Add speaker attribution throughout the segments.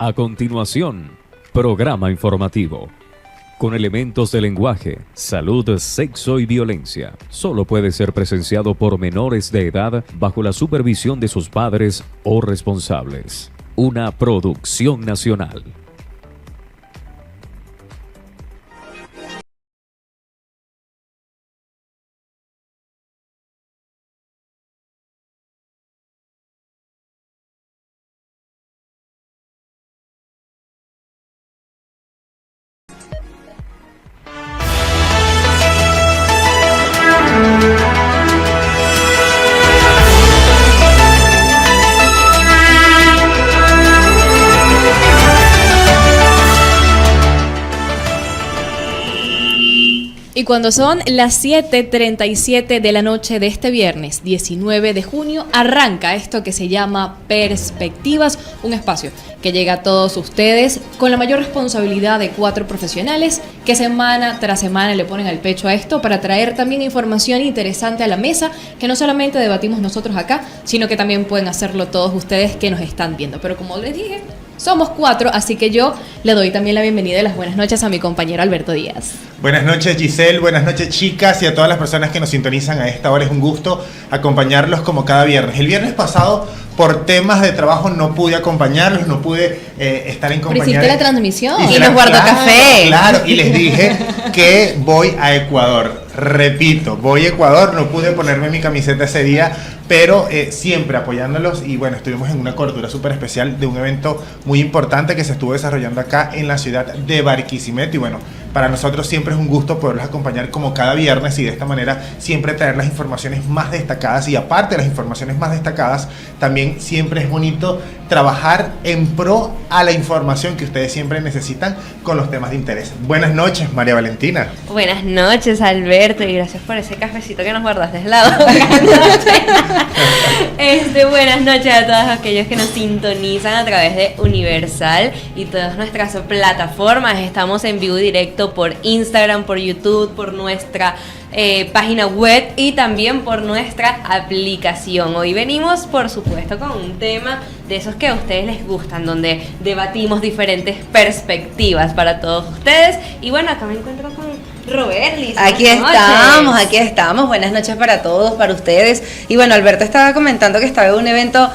Speaker 1: A continuación, programa informativo. Con elementos de lenguaje, salud, sexo y violencia. Solo puede ser presenciado por menores de edad bajo la supervisión de sus padres o responsables. Una producción nacional.
Speaker 2: Y cuando son las 7:37 de la noche de este viernes 19 de junio, arranca esto que se llama Perspectivas, un espacio que llega a todos ustedes con la mayor responsabilidad de 4 profesionales que semana tras semana le ponen al pecho a esto para traer también información interesante a la mesa, que no solamente debatimos nosotros acá, sino que también pueden hacerlo todos ustedes que nos están viendo. Pero como les dije, somos 4, así que yo le doy también la bienvenida y las buenas noches a mi compañero Alberto Díaz.
Speaker 3: Buenas noches, Giselle, buenas noches, chicas, y a todas las personas que nos sintonizan a esta hora. Es un gusto acompañarlos como cada viernes. El viernes pasado, por temas de trabajo, no pude acompañarlos, no pude estar en compañía.
Speaker 2: Pero hiciste la transmisión
Speaker 3: y
Speaker 2: nos guardó café.
Speaker 3: Claro, y les dije que voy a Ecuador. Repito, voy a Ecuador, no pude ponerme mi camiseta ese día, pero siempre apoyándolos. Y bueno, estuvimos en una cobertura súper especial de un evento muy importante que se estuvo desarrollando acá en la ciudad de Barquisimeto. Y bueno, para nosotros siempre es un gusto poderlos acompañar como cada viernes y de esta manera siempre traer las informaciones más destacadas. Y aparte de las informaciones más destacadas, también siempre es bonito trabajar en pro a la información que ustedes siempre necesitan con los temas de interés. Buenas noches, María Valentina.
Speaker 4: Buenas noches, Alberto, y gracias por ese cafecito que nos guardaste de lado. Buenas noches a todos aquellos que nos sintonizan a través de Universal y todas nuestras plataformas. Estamos en vivo directo por Instagram, por YouTube, por nuestra página web y también por nuestra aplicación. Hoy venimos, por supuesto, con un tema de esos que a ustedes les gustan, donde debatimos diferentes perspectivas para todos ustedes. Y bueno, acá me encuentro con Roberlis.
Speaker 5: Aquí estamos. Buenas noches para todos, para ustedes. Y bueno, Alberto estaba comentando que estaba en un evento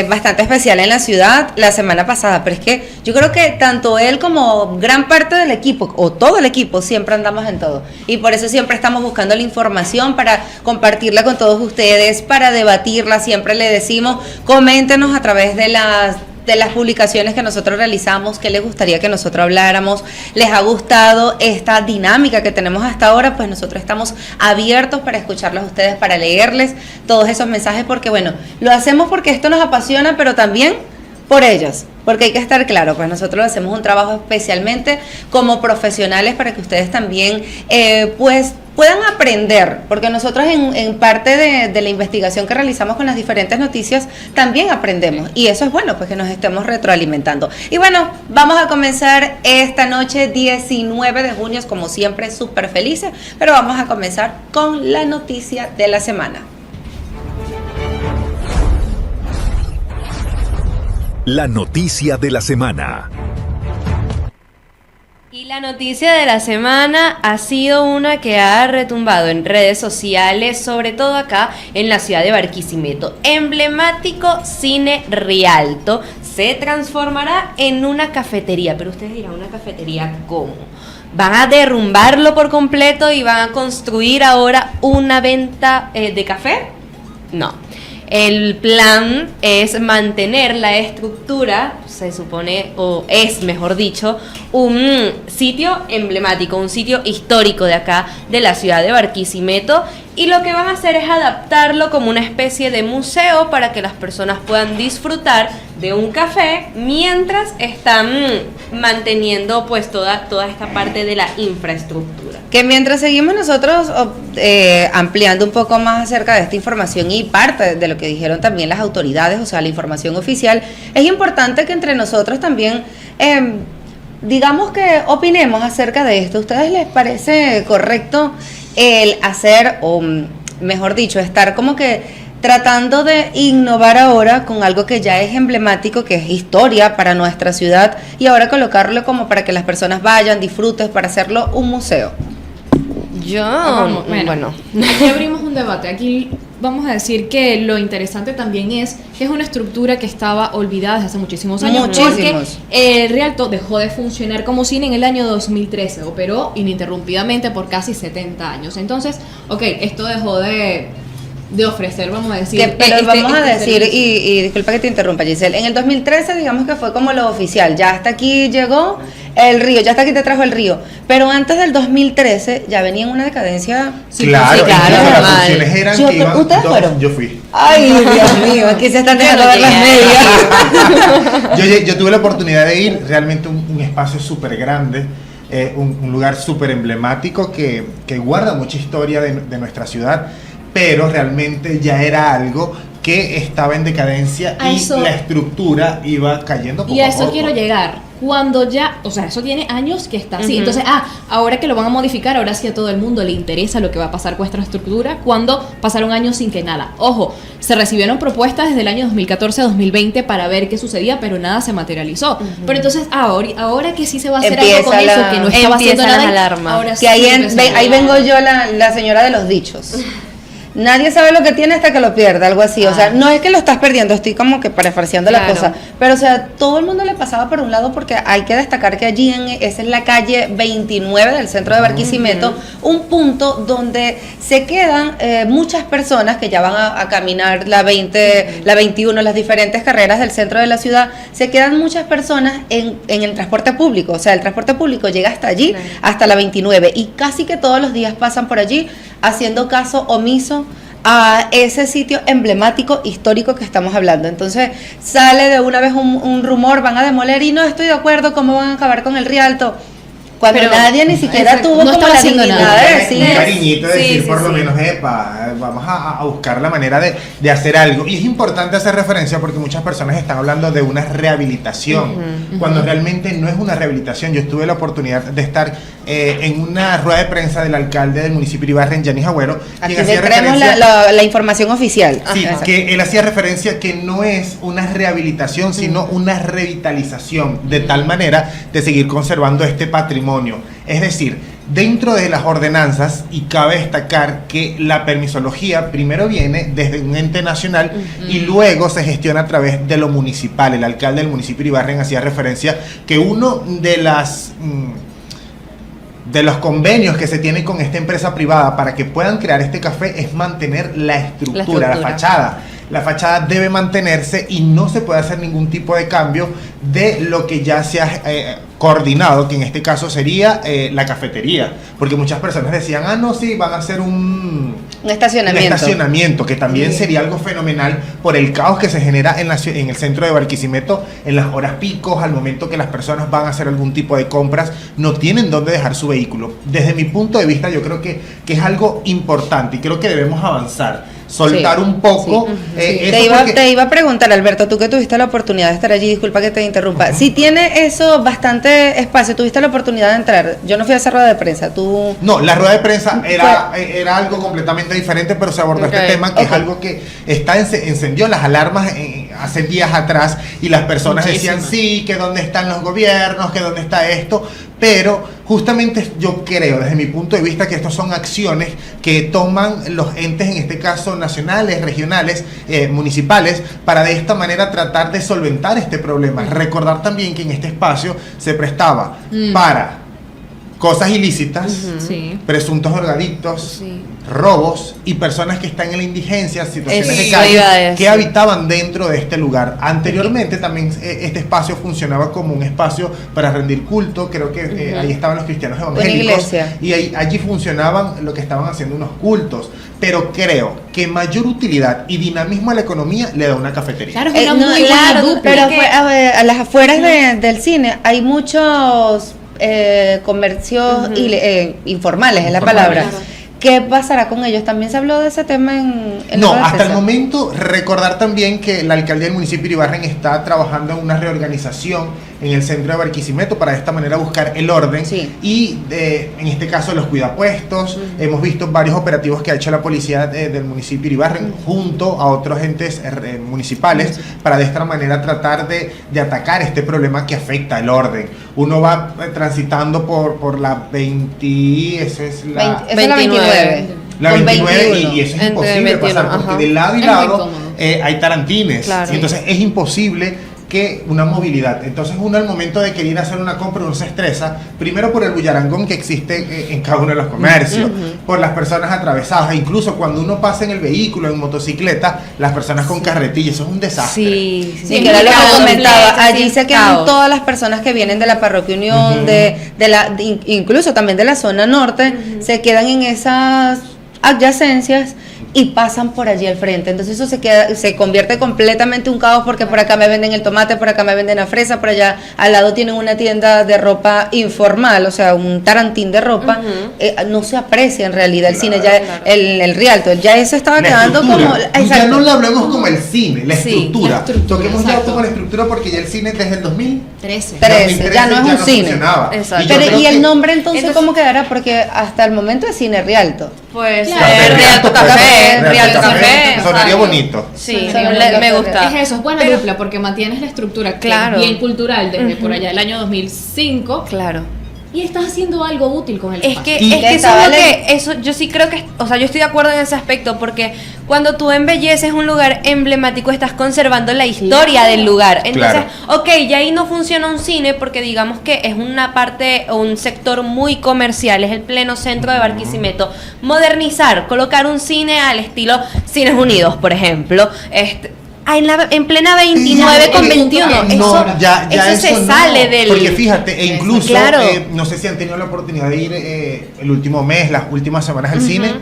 Speaker 5: bastante especial en la ciudad la semana pasada, pero es que yo creo que tanto él como gran parte del equipo, o todo el equipo, siempre andamos en todo. Y por eso siempre estamos buscando la información para compartirla con todos ustedes, para debatirla. Siempre le decimos, coméntenos a través de las publicaciones que nosotros realizamos, qué les gustaría que nosotros habláramos. ¿Les ha gustado esta dinámica que tenemos hasta ahora? Pues nosotros estamos abiertos para escucharlos a ustedes, para leerles todos esos mensajes, porque bueno, lo hacemos porque esto nos apasiona, pero también por ellos, porque hay que estar claro, pues nosotros hacemos un trabajo especialmente como profesionales para que ustedes también pues puedan aprender, porque nosotros en parte de la investigación que realizamos con las diferentes noticias también aprendemos, y eso es bueno, pues que nos estemos retroalimentando. Y bueno, vamos a comenzar esta noche 19 de junio, como siempre, súper felices, pero vamos a comenzar con la noticia de la semana.
Speaker 6: La noticia de la semana.
Speaker 4: Y la noticia de la semana ha sido una que ha retumbado en redes sociales, sobre todo acá en la ciudad de Barquisimeto. Emblemático Cine Rialto se transformará en una cafetería, pero ustedes dirán, ¿una cafetería cómo? ¿Van a derrumbarlo por completo y van a construir ahora una venta de café? No. El plan es mantener la estructura, se supone, o es mejor dicho, un sitio emblemático, un sitio histórico de acá, de la ciudad de Barquisimeto, y lo que van a hacer es adaptarlo como una especie de museo para que las personas puedan disfrutar de un café mientras están manteniendo pues toda esta parte de la infraestructura.
Speaker 5: Que mientras seguimos nosotros ampliando un poco más acerca de esta información y parte de lo que dijeron también las autoridades, o sea, la información oficial, es importante que entre nosotros también digamos que opinemos acerca de esto. ¿A ustedes les parece correcto el hacer, o mejor dicho, estar como que tratando de innovar ahora con algo que ya es emblemático, que es historia para nuestra ciudad, y ahora colocarlo como para que las personas vayan, disfruten, para hacerlo un museo.
Speaker 2: Bueno, aquí abrimos un debate. Aquí vamos a decir que lo interesante también es que es una estructura que estaba olvidada desde hace muchísimos años.
Speaker 5: Muchísimos.
Speaker 2: Porque el Rialto dejó de funcionar como cine en el año 2013, operó ininterrumpidamente por casi 70 años. Entonces, esto dejó de ofrecer, vamos a decir.
Speaker 5: Pero vamos a decir,
Speaker 2: servicio.
Speaker 5: y disculpa que te interrumpa, Giselle, en el 2013 digamos que fue como lo oficial, ya hasta aquí llegó el río, ya hasta aquí te trajo el río, pero antes del 2013 ya venía en una decadencia.
Speaker 3: Claro,
Speaker 4: claro,
Speaker 3: incluso las
Speaker 4: normal.
Speaker 3: funciones eran que iban
Speaker 5: ¿Ustedes
Speaker 3: dos.
Speaker 5: fueron?
Speaker 3: Yo fui.
Speaker 5: Ay, Dios mío, aquí se están dejando
Speaker 4: Yo no
Speaker 5: ver las
Speaker 4: llegué.
Speaker 5: medias.
Speaker 3: Yo tuve la oportunidad de ir, realmente un espacio súper grande, un lugar súper emblemático que guarda mucha historia de nuestra ciudad, pero realmente ya era algo que estaba en decadencia
Speaker 2: A
Speaker 3: y
Speaker 2: eso-
Speaker 3: la estructura iba cayendo poco
Speaker 2: Y a
Speaker 3: a
Speaker 2: eso
Speaker 3: poco.
Speaker 2: quiero llegar. Cuando ya, eso tiene años que está así.
Speaker 4: Ujú.
Speaker 2: Entonces, ahora que lo van a modificar, ahora sí a todo el mundo le interesa lo que va a pasar con esta estructura, cuando pasaron años sin que nada. Ojo, se recibieron propuestas desde el año 2014 a 2020 para ver qué sucedía, pero nada se materializó. Pero entonces, ahora que sí se va a hacer algo con
Speaker 5: Empieza
Speaker 2: eso,
Speaker 5: la-
Speaker 2: que no estaba haciendo
Speaker 4: empiezan
Speaker 2: nada,
Speaker 4: las alarmas.
Speaker 2: ahora
Speaker 5: Que
Speaker 2: sí
Speaker 5: ahí,
Speaker 2: empiezan
Speaker 5: ahí
Speaker 2: a-
Speaker 5: vengo yo, la señora de los dichos. Nadie sabe lo que tiene hasta que lo pierde, algo así. O sea, no es que lo estás perdiendo, estoy como que parafraseando la
Speaker 4: Claro.
Speaker 5: cosa. Pero, o sea, todo el mundo le pasaba por un lado, porque hay que destacar que allí, esa es la calle 29 del centro de Barquisimeto, un punto donde se quedan muchas personas que ya van a caminar la 20, la 21, las diferentes carreras del centro de la ciudad. Se quedan muchas personas en el transporte público. O sea, el transporte público llega hasta allí,
Speaker 4: Claro.
Speaker 5: hasta la 29. Y casi que todos los días pasan por allí haciendo caso omiso a ese sitio emblemático histórico que estamos hablando. Entonces sale de una vez un rumor, van a demoler, y no estoy de acuerdo cómo van a acabar con el Rialto, cuando
Speaker 2: Pero,
Speaker 5: nadie ni siquiera
Speaker 2: exacto,
Speaker 5: tuvo
Speaker 2: no
Speaker 5: como
Speaker 2: estaba
Speaker 5: la
Speaker 2: haciendo
Speaker 5: dignidad
Speaker 2: nada.
Speaker 5: de
Speaker 3: Un
Speaker 5: decir.
Speaker 3: cariñito de
Speaker 4: Sí,
Speaker 3: decir
Speaker 4: sí,
Speaker 3: por lo
Speaker 4: sí.
Speaker 3: menos, vamos a buscar la manera de hacer algo. Y es importante hacer referencia porque muchas personas están hablando de una rehabilitación, cuando realmente no es una rehabilitación. Yo tuve la oportunidad de estar en una rueda de prensa del alcalde del municipio de Ibarra, Yanis Agüero,
Speaker 5: Aquí
Speaker 3: quien hacía
Speaker 5: le traemos
Speaker 3: referencia...
Speaker 5: la información oficial.
Speaker 3: Sí,
Speaker 5: Exacto.
Speaker 3: que él hacía referencia que no es una rehabilitación, sino una revitalización, de tal manera de seguir conservando este patrimonio. Es decir, dentro de las ordenanzas, y cabe destacar que la permisología primero viene desde un ente nacional y luego se gestiona a través de lo municipal. El alcalde del municipio de Ibarren hacía referencia que uno de los convenios que se tiene con esta empresa privada para que puedan crear este café es mantener la estructura, la fachada. La fachada debe mantenerse y no se puede hacer ningún tipo de cambio de lo que ya se ha coordinado, que en este caso sería la cafetería. Porque muchas personas decían, no, sí, van a hacer un estacionamiento, que también sería algo fenomenal por el caos que se genera en el centro de Barquisimeto en las horas picos, al momento que las personas van a hacer algún tipo de compras, no tienen dónde dejar su vehículo. Desde mi punto de vista, yo creo que es algo importante y creo que debemos avanzar. Soltar un poco eso
Speaker 5: Te iba a preguntar, Alberto, tú que tuviste la oportunidad de estar allí, disculpa que te interrumpa, si tiene eso bastante espacio, tuviste la oportunidad de entrar. Yo no fui a esa rueda de prensa, tú...
Speaker 3: No, la rueda de prensa era algo completamente diferente, pero se abordó este tema, que es algo que encendió las alarmas hace días atrás, y las personas decían, sí, que dónde están los gobiernos, que dónde está esto, pero justamente yo creo, desde mi punto de vista, que estas son acciones que toman los entes, en este caso nacionales, regionales, municipales, para de esta manera tratar de solventar este problema. Recordar también que en este espacio se prestaba para cosas ilícitas,
Speaker 2: Sí.
Speaker 3: presuntos drogadictos,
Speaker 4: Sí.
Speaker 3: robos y personas que están en la indigencia, situaciones de
Speaker 4: Eso
Speaker 3: calle,
Speaker 4: iba a decir.
Speaker 3: que habitaban dentro de este lugar. Anteriormente también este espacio funcionaba como un espacio para rendir culto, creo que ahí estaban los cristianos evangélicos,
Speaker 5: iglesia.
Speaker 3: y allí funcionaban lo que estaban haciendo unos cultos, pero creo que mayor utilidad y dinamismo a la economía le da una cafetería.
Speaker 2: Claro, es una
Speaker 5: no,
Speaker 2: muy buena
Speaker 5: claro,
Speaker 2: dupla.
Speaker 5: pero
Speaker 4: que-
Speaker 5: a ver, a las afueras del cine hay muchos comercios informales, es la palabra.
Speaker 2: Claro.
Speaker 5: ¿Qué pasará con ellos? También se habló de ese tema en la
Speaker 3: No,
Speaker 5: rueda de
Speaker 3: hasta el
Speaker 5: prensa.
Speaker 3: momento recordar también que la alcaldía del municipio de Ibarren está trabajando en una reorganización en el centro de Barquisimeto para de esta manera buscar el orden.
Speaker 5: Sí.
Speaker 3: Y en este caso los cuidapuestos, hemos visto varios operativos que ha hecho la policía del municipio de Iribarren junto a otros entes municipales para de esta manera tratar de atacar este problema que afecta el orden. Uno va transitando por la 20, eso es la...
Speaker 5: Esa es la 29.
Speaker 3: La
Speaker 5: Con
Speaker 3: 29 y
Speaker 5: 21.
Speaker 3: eso es
Speaker 4: Entre
Speaker 3: imposible
Speaker 4: 21,
Speaker 3: pasar porque
Speaker 4: ajá.
Speaker 3: de lado y
Speaker 2: Es muy
Speaker 3: lado
Speaker 2: cómodo.
Speaker 3: hay tarantines.
Speaker 4: Claro.
Speaker 3: Y entonces es imposible que una movilidad. Entonces uno al momento de querer hacer una compra uno se estresa, primero por el bullarangón que existe en cada uno de los comercios, por las personas atravesadas, e incluso cuando uno pasa en el vehículo, en motocicleta, las personas con carretilla, eso es un desastre.
Speaker 4: Sí,
Speaker 5: Sí, que era lo que
Speaker 2: caos,
Speaker 5: comentaba.
Speaker 4: sí,
Speaker 5: Allí se quedan
Speaker 4: caos.
Speaker 5: todas las personas que vienen de la Parroquia Unión, incluso también de la zona norte, se quedan en esas adyacencias y pasan por allí al frente. Entonces eso se convierte completamente en un caos porque por acá me venden el tomate, por acá me venden la fresa, por allá al lado tienen una tienda de ropa informal, o sea, un tarantín de ropa. No se aprecia en realidad el cine, ya el Rialto, ya eso estaba
Speaker 3: La
Speaker 5: quedando
Speaker 3: estructura.
Speaker 5: como...
Speaker 3: Y ya
Speaker 5: Exacto.
Speaker 3: no lo hablemos como el cine, la
Speaker 4: Sí,
Speaker 3: estructura.
Speaker 2: la estructura,
Speaker 3: Toquemos ya
Speaker 2: exacto.
Speaker 3: como la estructura porque ya el cine desde el
Speaker 2: 13.
Speaker 5: 13, ya no es un cine.
Speaker 3: funcionaba.
Speaker 4: Exacto.
Speaker 3: Y yo
Speaker 5: Pero,
Speaker 3: creo
Speaker 5: ¿y el
Speaker 3: que-
Speaker 5: nombre entonces,
Speaker 4: Entonces-
Speaker 5: cómo quedará? Porque hasta el momento es Cine Rialto.
Speaker 4: Pues
Speaker 2: Claro.
Speaker 4: Rialto Café, Rialto Café.
Speaker 3: Sonaría
Speaker 4: exacto.
Speaker 3: bonito.
Speaker 4: Sí,
Speaker 5: Sonaría
Speaker 4: me
Speaker 5: bonito.
Speaker 4: gusta.
Speaker 2: Es eso, es buena
Speaker 4: Pero-
Speaker 2: dupla porque mantienes la estructura que
Speaker 4: Claro.
Speaker 2: es bien cultural desde por allá del año 2005
Speaker 4: Claro.
Speaker 2: y estás haciendo algo útil con el
Speaker 4: Es
Speaker 2: espacio.
Speaker 4: que,
Speaker 3: Y-
Speaker 4: es que eso
Speaker 5: Estaba
Speaker 4: es lo que, eso, yo sí creo que, o sea, yo estoy de acuerdo en ese aspecto, porque cuando tú embelleces un lugar emblemático, estás conservando la historia del lugar. Entonces, ok, ya ahí no funciona un cine, porque digamos que es una parte, o un sector muy comercial, es el pleno centro de Barquisimeto. Modernizar, colocar un cine al estilo Cines Unidos, por ejemplo, en plena 29 con 21,
Speaker 3: No,
Speaker 4: eso,
Speaker 3: ya
Speaker 4: eso se
Speaker 3: no.
Speaker 4: sale del...
Speaker 3: Porque fíjate, e incluso,
Speaker 4: Claro.
Speaker 3: no sé si han tenido la oportunidad de ir el último mes, las últimas semanas al cine,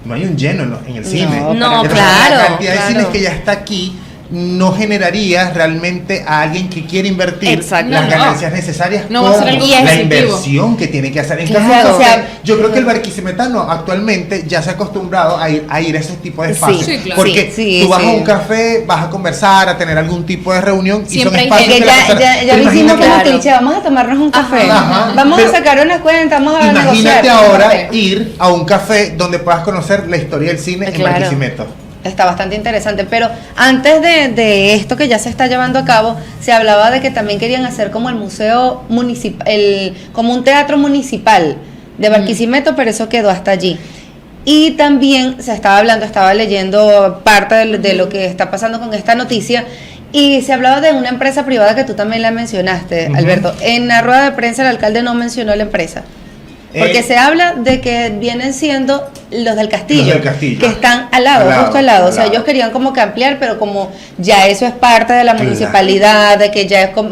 Speaker 3: no hay un lleno en el cine.
Speaker 5: No,
Speaker 4: No,
Speaker 3: Entonces,
Speaker 4: claro,
Speaker 3: la cantidad de
Speaker 4: claro.
Speaker 3: cines que ya está aquí no generaría realmente a alguien que quiere invertir
Speaker 4: Exacto.
Speaker 3: las
Speaker 2: No,
Speaker 3: ganancias necesarias
Speaker 2: No va a
Speaker 3: con
Speaker 2: ser algo
Speaker 3: la
Speaker 2: positivo.
Speaker 3: inversión que tiene que hacer. En
Speaker 5: Claro,
Speaker 3: cambio,
Speaker 5: o sea,
Speaker 3: yo creo que el barquisimetano actualmente ya se ha acostumbrado a ir a ese tipo de
Speaker 5: Sí.
Speaker 3: espacios.
Speaker 2: Sí, claro.
Speaker 3: Porque
Speaker 5: Sí,
Speaker 3: tú vas
Speaker 5: sí.
Speaker 3: a un café, vas a conversar, a tener algún tipo de reunión
Speaker 2: Siempre hay
Speaker 3: y son espacios
Speaker 5: Que
Speaker 3: que la
Speaker 5: ya
Speaker 3: persona-
Speaker 5: lo
Speaker 3: Pero
Speaker 5: hicimos
Speaker 3: imagínate-
Speaker 5: como
Speaker 4: Claro.
Speaker 5: cliché, vamos a tomarnos un café,
Speaker 3: Ajá.
Speaker 5: vamos
Speaker 3: Pero
Speaker 5: a sacar una cuenta, vamos a negociar.
Speaker 3: Imagínate
Speaker 5: un
Speaker 3: ahora
Speaker 5: café.
Speaker 3: ir a un café donde puedas conocer la historia del cine en
Speaker 4: Claro.
Speaker 3: Barquisimeto.
Speaker 5: Está bastante interesante, pero antes de esto que ya se está llevando a cabo, se hablaba de que también querían hacer como el museo municipal, como un teatro municipal de Barquisimeto, pero eso quedó hasta allí. Y también se estaba hablando, estaba leyendo parte de lo que está pasando con esta noticia, y se hablaba de una empresa privada que tú también la mencionaste,
Speaker 3: Ujú.
Speaker 5: Alberto. En la rueda de prensa el alcalde no mencionó la empresa. Porque se habla de que vienen siendo los del Castillo,
Speaker 3: Los del Castillo.
Speaker 5: que están al lado, justo al lado. O sea,
Speaker 3: al lado.
Speaker 5: ellos querían como que ampliar, pero como ya eso es parte de la
Speaker 3: Claro.
Speaker 5: municipalidad, de que ya es como,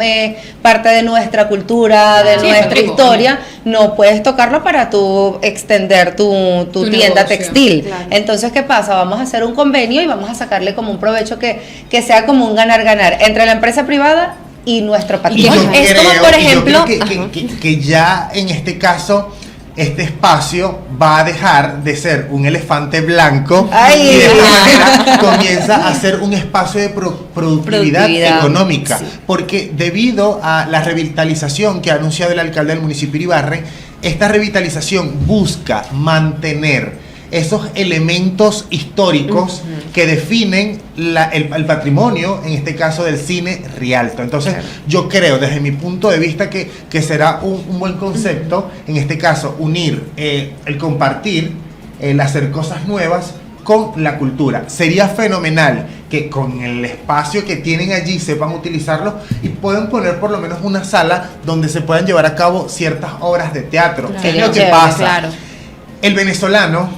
Speaker 5: parte de nuestra cultura, de
Speaker 2: Sí,
Speaker 5: nuestra
Speaker 2: patrimonio.
Speaker 5: historia, no puedes tocarlo para tú extender tu
Speaker 2: Tu
Speaker 5: tienda
Speaker 2: negocio.
Speaker 5: textil.
Speaker 4: Claro.
Speaker 5: Entonces, ¿qué pasa? Vamos a hacer un convenio y vamos a sacarle como un provecho que sea como un ganar-ganar entre la empresa privada y nuestro
Speaker 3: Y
Speaker 5: patrimonio.
Speaker 3: yo
Speaker 4: Es como,
Speaker 3: creo-
Speaker 4: por
Speaker 3: y yo
Speaker 4: ejemplo,
Speaker 3: creo que ya en este caso este espacio va a dejar de ser un elefante blanco
Speaker 5: Ay,
Speaker 3: y de esta
Speaker 5: ajá.
Speaker 3: manera comienza a ser un espacio de productividad
Speaker 4: Productividad,
Speaker 3: económica,
Speaker 4: sí.
Speaker 3: porque debido a la revitalización que ha anunciado el alcalde del municipio de Iribarren, esta revitalización busca mantener esos elementos históricos que definen el patrimonio, en este caso del cine Rialto. Entonces, yo creo, desde mi punto de vista, que será un buen concepto, en este caso, unir el compartir, el hacer cosas nuevas con la cultura. Sería fenomenal que con el espacio que tienen allí sepan utilizarlo y puedan poner por lo menos una sala donde se puedan llevar a cabo ciertas obras de teatro.
Speaker 5: Claro.
Speaker 3: ¿Qué es lo que
Speaker 5: Chévere,
Speaker 3: pasa?
Speaker 4: claro.
Speaker 3: El venezolano,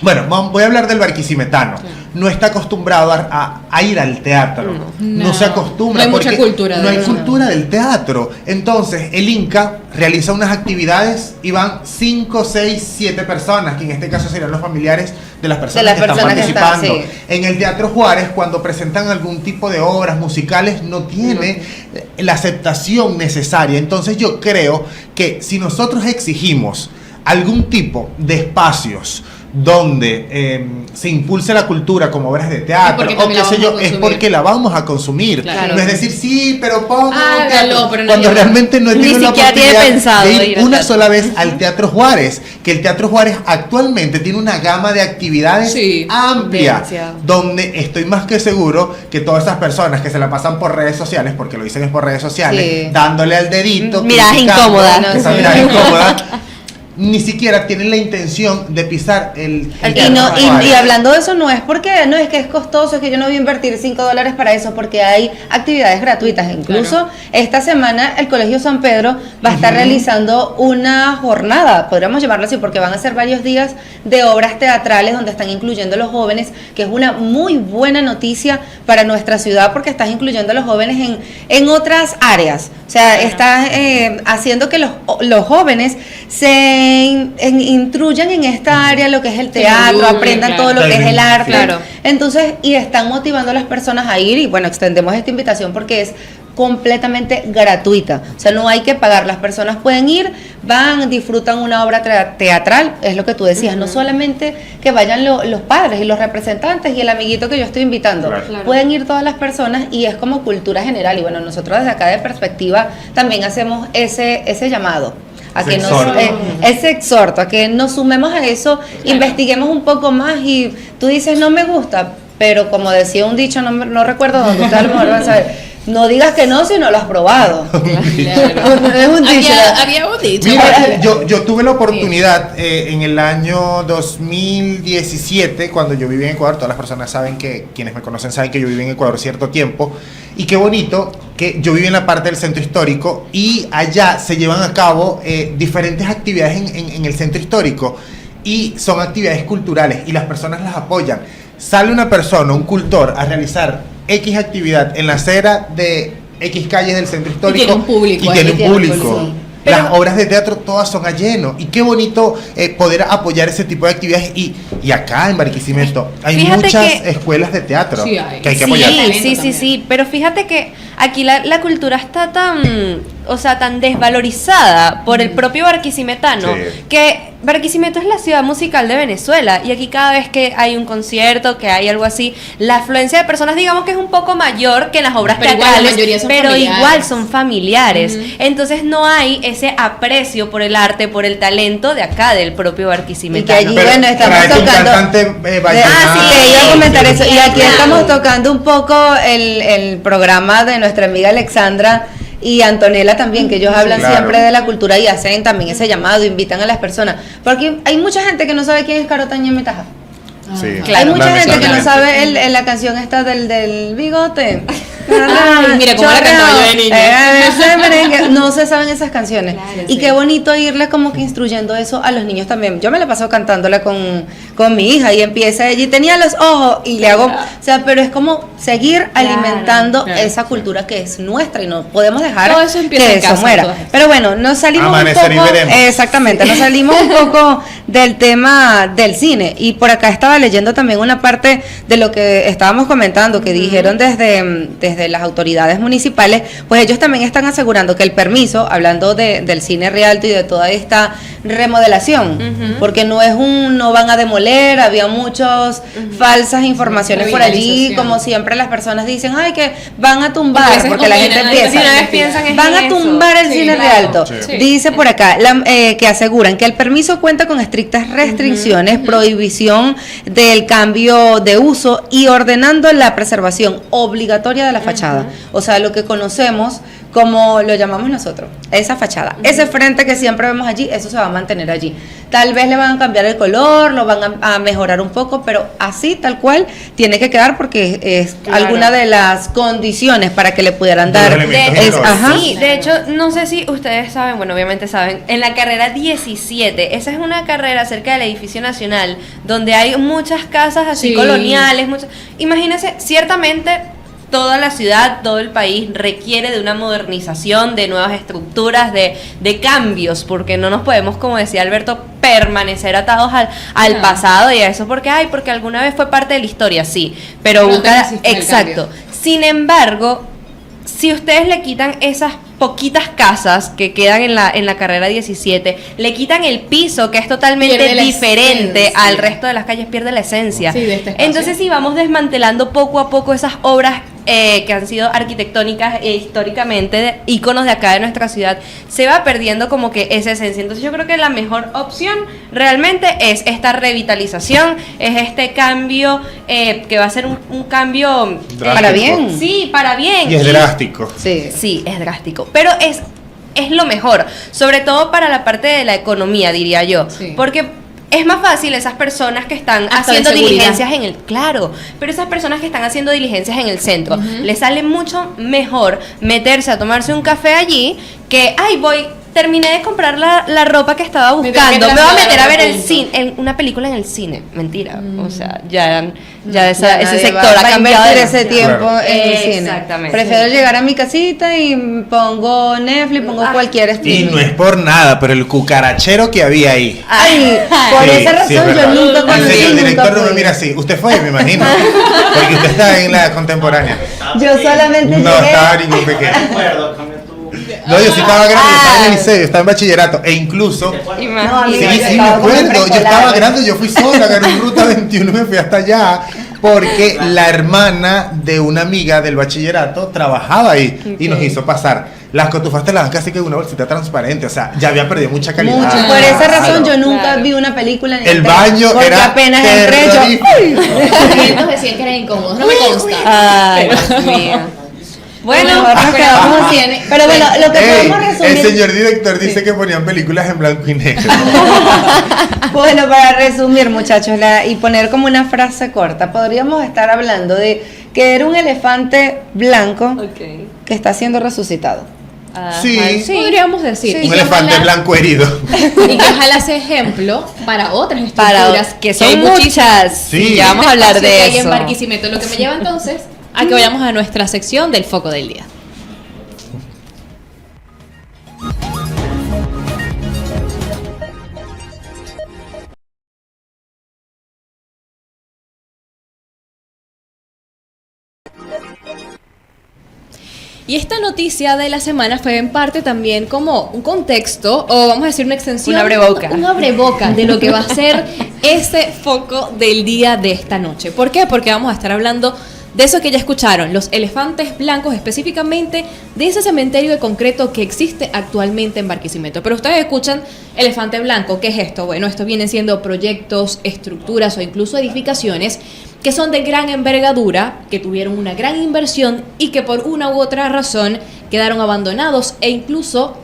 Speaker 3: bueno, voy a hablar del barquisimetano, no está acostumbrado a ir al teatro, no se acostumbra.
Speaker 2: No hay mucha
Speaker 3: porque
Speaker 2: cultura
Speaker 3: no
Speaker 2: de
Speaker 3: hay
Speaker 2: eso.
Speaker 3: cultura del teatro. Entonces, el Inca realiza unas actividades y van 5, 6, 7 personas, que en este caso serían los familiares de las personas,
Speaker 5: las
Speaker 3: que están
Speaker 5: personas que están,
Speaker 3: participando. En el Teatro Juárez, cuando presentan algún tipo de obras musicales, no tiene la aceptación necesaria. Entonces, yo creo que si nosotros exigimos algún tipo de espacios donde se impulse la cultura como obras de teatro
Speaker 2: porque
Speaker 3: o
Speaker 2: también
Speaker 3: qué
Speaker 2: la
Speaker 3: sé
Speaker 2: vamos a
Speaker 3: yo, es
Speaker 2: consumir.
Speaker 3: porque la vamos a consumir.
Speaker 2: Claro.
Speaker 3: No es decir, sí, pero pongo
Speaker 2: Hágalo,
Speaker 3: teatro,
Speaker 2: pero no
Speaker 3: cuando
Speaker 2: lleva.
Speaker 3: realmente no he
Speaker 4: Ni
Speaker 3: tenido la
Speaker 4: siquiera tiene
Speaker 3: oportunidad
Speaker 4: pensado
Speaker 3: de
Speaker 4: ir
Speaker 3: ir
Speaker 4: al
Speaker 3: una
Speaker 4: teatro.
Speaker 3: sola vez al Teatro Juárez, que el Teatro Juárez actualmente tiene una gama de actividades
Speaker 2: Sí,
Speaker 3: amplia,
Speaker 4: demasiado.
Speaker 3: donde estoy más que seguro que todas esas personas que se la pasan por redes sociales, porque lo dicen es por redes sociales,
Speaker 5: Sí.
Speaker 3: dándole al dedito,
Speaker 4: Miradas
Speaker 3: criticando,
Speaker 4: incómodas.
Speaker 3: esa
Speaker 5: No, sí.
Speaker 3: mirada incómoda, ni siquiera tienen la intención de pisar el
Speaker 5: Y,
Speaker 3: Teatro
Speaker 5: no,
Speaker 3: Juárez.
Speaker 5: y hablando de eso, no es porque no es que es costoso, es que yo no voy a invertir $5 para eso, porque hay actividades gratuitas. Incluso
Speaker 2: Claro.
Speaker 5: esta semana el Colegio San Pedro va a estar realizando una jornada, podríamos llamarlo así, porque van a ser varios días de obras teatrales donde están incluyendo a los jóvenes, que es una muy buena noticia para nuestra ciudad, porque estás incluyendo a los jóvenes en otras áreas. O sea, estás haciendo que los jóvenes se intruyan en esta área, lo que es el teatro,
Speaker 2: involucren,
Speaker 5: aprendan
Speaker 2: claro.
Speaker 5: todo lo que es el arte.
Speaker 2: Claro.
Speaker 5: Entonces, y están motivando a las personas a ir, y bueno, extendemos esta invitación porque es completamente gratuita, o sea, no hay que pagar, las personas pueden ir, van, disfrutan una obra teatral, es lo que tú decías, no solamente que vayan los padres y los representantes y el amiguito que yo estoy invitando,
Speaker 3: Claro.
Speaker 5: pueden ir todas las personas y es como cultura general, y bueno, nosotros desde acá de Perspectiva también hacemos ese llamado. A
Speaker 3: Ese
Speaker 5: que
Speaker 3: exhorto.
Speaker 5: ese exhorto, a que nos sumemos a eso, investiguemos un poco más, y tú dices no me gusta, pero como decía un dicho, no recuerdo dónde, ustedes a lo mejor van a saber, no digas que no si no lo has probado. Es un dicho.
Speaker 2: Había un dicho.
Speaker 3: Mira, yo tuve la oportunidad en el año 2017, cuando yo viví en Ecuador, todas las personas saben que, quienes me conocen saben que yo viví en Ecuador cierto tiempo, y qué bonito que yo viví en la parte del centro histórico, y allá se llevan a cabo diferentes actividades en el centro histórico, y son actividades culturales, y las personas las apoyan. Sale una persona, un cultor, a realizar X actividad en la acera de X calles del centro histórico,
Speaker 2: tiene un público
Speaker 3: y
Speaker 2: ahí,
Speaker 3: tiene un
Speaker 5: tiene un
Speaker 3: público.
Speaker 5: público.
Speaker 3: Las
Speaker 2: Pero-
Speaker 3: obras de teatro todas son a lleno, y qué bonito poder apoyar ese tipo de actividades, y acá en Barquisimeto hay
Speaker 4: Fíjate
Speaker 3: muchas
Speaker 4: que-
Speaker 3: escuelas de teatro
Speaker 2: Sí, hay.
Speaker 3: que hay que
Speaker 4: Sí,
Speaker 3: apoyar.
Speaker 4: sí, pero fíjate que aquí la cultura está tan, o sea, tan desvalorizada por el propio barquisimetano,
Speaker 3: Sí.
Speaker 4: que Barquisimeto es la ciudad musical de Venezuela, y aquí cada vez que hay un concierto, que hay algo así, la afluencia de personas, digamos que es un poco mayor que en las obras
Speaker 2: Pero igual, la
Speaker 4: teatrales,
Speaker 2: mayoría son
Speaker 4: pero
Speaker 2: familiares.
Speaker 4: igual son familiares. Entonces no hay ese aprecio por el arte, por el talento de acá, del propio barquisimetano.
Speaker 5: Y que allí,
Speaker 3: Pero
Speaker 5: bueno, estamos
Speaker 3: tráete un
Speaker 5: tocando.
Speaker 3: cantante, vallenato.
Speaker 5: Te iba a comentar eso. Y aquí
Speaker 4: Claro.
Speaker 5: estamos tocando un poco el programa de nuestra amiga Alexandra y Antonella también, que ellos hablan
Speaker 3: Claro.
Speaker 5: siempre de la cultura y hacen también ese llamado, invitan a las personas. Porque hay mucha gente que no sabe quién es Carotaña Metaja.
Speaker 3: Sí,
Speaker 5: Hay mucha gente que no
Speaker 3: lamentablemente.
Speaker 5: sabe la canción esta del bigote.
Speaker 2: Ay, mira cómo la cantaba yo de niña.
Speaker 5: Ese merengue. No se saben esas canciones.
Speaker 2: Claro,
Speaker 5: Y
Speaker 2: sí.
Speaker 5: qué bonito irle como que instruyendo eso a los niños también. Yo me la paso cantándola con mi hija, y empieza ella y tenía los ojos y le hago, o sea, pero es como seguir alimentando
Speaker 2: claro.
Speaker 5: esa cultura que es nuestra, y no podemos dejar
Speaker 2: Todo eso empieza
Speaker 5: que
Speaker 2: en
Speaker 5: eso
Speaker 2: casa,
Speaker 5: muera.
Speaker 2: todas esas.
Speaker 5: Pero bueno, nos salimos
Speaker 3: Amanecer y
Speaker 5: un poco,
Speaker 3: veremos.
Speaker 5: exactamente, nos salimos un poco del tema del cine, y por acá estaba leyendo también una parte de lo que estábamos comentando, que dijeron desde las autoridades municipales, pues ellos también están asegurando que el permiso, hablando del cine Rialto y de toda esta remodelación, porque no van a demoler, había muchas falsas informaciones por allí,
Speaker 2: Revitalización.
Speaker 5: como siempre las personas dicen, ay, que van a
Speaker 2: Porque a
Speaker 5: tumbar,
Speaker 2: veces
Speaker 5: porque la
Speaker 2: opinan,
Speaker 5: gente
Speaker 2: ay,
Speaker 5: empieza,
Speaker 4: si una vez piensan es
Speaker 5: van
Speaker 4: en
Speaker 5: a
Speaker 4: eso.
Speaker 5: tumbar el
Speaker 2: Sí,
Speaker 5: cine
Speaker 2: claro.
Speaker 5: Rialto.
Speaker 2: Sí.
Speaker 5: Dice por acá que aseguran que el permiso cuenta con estrictas restricciones, prohibición del cambio de uso y ordenando la preservación obligatoria de la fachada. O sea, lo que conocemos como lo llamamos nosotros, esa fachada, ese frente que siempre vemos allí, eso se va a mantener allí. Tal vez le van a cambiar el color, lo van a mejorar un poco, pero así tal cual tiene que quedar, porque es
Speaker 4: Claro.
Speaker 5: alguna de las condiciones para que le pudieran
Speaker 3: De los
Speaker 5: dar.
Speaker 3: elementos
Speaker 5: Es,
Speaker 3: históricos.
Speaker 5: ajá.
Speaker 4: Sí, de hecho, no sé si ustedes saben, bueno, obviamente saben, en la carrera 17, esa es una carrera cerca del edificio nacional, donde hay muchas casas así
Speaker 2: Sí.
Speaker 4: coloniales, imagínense, ciertamente toda la ciudad, todo el país requiere de una modernización, de nuevas estructuras, de cambios, porque no nos podemos, como decía Alberto, permanecer atados al
Speaker 2: No.
Speaker 4: pasado y a eso, porque alguna vez fue parte de la historia, sí, pero
Speaker 2: Pero
Speaker 4: busca,
Speaker 2: existe el
Speaker 4: exacto.
Speaker 2: cambio.
Speaker 4: Sin embargo, si ustedes le quitan esas poquitas casas que quedan en la carrera 17, le quitan el piso, que es totalmente
Speaker 2: Pierde la
Speaker 4: diferente
Speaker 2: esencia.
Speaker 4: al resto de las calles, pierde la esencia.
Speaker 2: Sí, de este espacio.
Speaker 4: Entonces, si vamos desmantelando poco a poco esas obras que han sido arquitectónicas e históricamente íconos de acá de nuestra ciudad, se va perdiendo como que esa esencia. Entonces yo creo que la mejor opción realmente es esta revitalización, es este cambio que va a ser un cambio
Speaker 5: Para bien.
Speaker 4: Sí, para bien.
Speaker 3: Y es drástico.
Speaker 5: Sí.
Speaker 4: Sí, es drástico, pero es lo mejor, sobre todo para la parte de la economía, diría yo,
Speaker 2: Sí.
Speaker 4: porque es más fácil esas personas que están
Speaker 2: Hasta de
Speaker 4: haciendo
Speaker 2: seguridad.
Speaker 4: diligencias en el... Claro, pero esas personas que están haciendo diligencias en el centro, les sale mucho mejor meterse a tomarse un café allí que, ay, terminé de comprar la ropa que estaba buscando, me voy a meter a ver el cine, una película en el cine. Mentira, o sea, ya ese
Speaker 5: Nadie
Speaker 4: sector
Speaker 5: va
Speaker 4: ha
Speaker 5: a
Speaker 4: cambiado
Speaker 5: invertir ese
Speaker 4: demasiado.
Speaker 5: tiempo en el cine.
Speaker 4: Exactamente.
Speaker 5: Prefiero llegar a mi casita y pongo Netflix, pongo cualquier
Speaker 3: Y
Speaker 5: streaming.
Speaker 3: no es por nada, pero el cucarachero que había ahí.
Speaker 5: Ay, por
Speaker 3: Sí,
Speaker 5: esa
Speaker 3: sí, es
Speaker 5: razón yo
Speaker 3: verdad.
Speaker 5: nunca
Speaker 3: En
Speaker 5: conocí,
Speaker 3: serio, el
Speaker 5: nunca
Speaker 3: director no me
Speaker 5: fui.
Speaker 3: mira así. Usted fue, me imagino. Porque usted está en la contemporánea.
Speaker 5: Yo solamente
Speaker 3: No
Speaker 5: llegué.
Speaker 3: estaba ningún pequeño. No, yo sí estaba grande, yo estaba en el liceo, yo estaba en bachillerato. E incluso.
Speaker 5: No, amiga,
Speaker 3: Sí,
Speaker 5: yo
Speaker 3: sí, me
Speaker 5: estaba como en
Speaker 3: acuerdo. Yo
Speaker 5: preescolar.
Speaker 3: estaba grande, yo fui sola, agarré un ruta 21 y me fui hasta allá. Porque la hermana de una amiga del bachillerato trabajaba ahí y nos hizo pasar. Las cotufas te las dan casi que en una bolsita transparente, o sea, ya había perdido mucha calidad.
Speaker 5: Mucho. Por esa razón
Speaker 3: Claro.
Speaker 5: yo nunca
Speaker 4: Claro.
Speaker 5: vi una película en
Speaker 3: El baño
Speaker 5: porque
Speaker 3: era
Speaker 5: apenas entré yo.
Speaker 3: terrorífico.
Speaker 2: Ellos decían que eran incómodos, no me consta.
Speaker 4: Ay, Dios mío.
Speaker 5: Bueno,
Speaker 2: Bueno,
Speaker 5: mejor nos
Speaker 2: pero
Speaker 5: quedamos así.
Speaker 2: tiene-
Speaker 5: Pero bueno, lo que
Speaker 3: Ey,
Speaker 5: podemos
Speaker 3: el
Speaker 5: resumir.
Speaker 3: señor director dice que ponían películas en blanco y negro.
Speaker 5: Bueno, para resumir, muchachos, y poner como una frase corta, podríamos estar hablando de que era un elefante blanco que está siendo resucitado.
Speaker 3: Sí.
Speaker 2: Podríamos decir. Y
Speaker 3: Un
Speaker 2: que
Speaker 3: elefante
Speaker 2: ojalá-
Speaker 3: blanco herido.
Speaker 2: Y que ojalá sea ejemplo para otras
Speaker 4: Para
Speaker 2: estructuras
Speaker 4: que
Speaker 2: hay
Speaker 4: son
Speaker 2: muchísimas.
Speaker 4: muchas.
Speaker 3: Sí.
Speaker 4: Ya vamos a hablar
Speaker 2: Que
Speaker 4: de
Speaker 2: hay en
Speaker 4: eso.
Speaker 2: Barquisimeto, lo que me lleva entonces a que vayamos a nuestra sección del foco del día. Y esta noticia de la semana fue en parte también como un contexto, o vamos a decir una extensión.
Speaker 4: Un abreboca.
Speaker 2: Un abreboca de lo que va a ser ese foco del día de esta noche. ¿Por qué? Porque vamos a estar hablando de eso que ya escucharon, los elefantes blancos, específicamente de ese cementerio de concreto que existe actualmente en Barquisimeto. Pero ustedes escuchan elefante blanco, ¿qué es esto? Bueno, esto vienen siendo proyectos, estructuras o incluso edificaciones que son de gran envergadura, que tuvieron una gran inversión y que por una u otra razón quedaron abandonados e incluso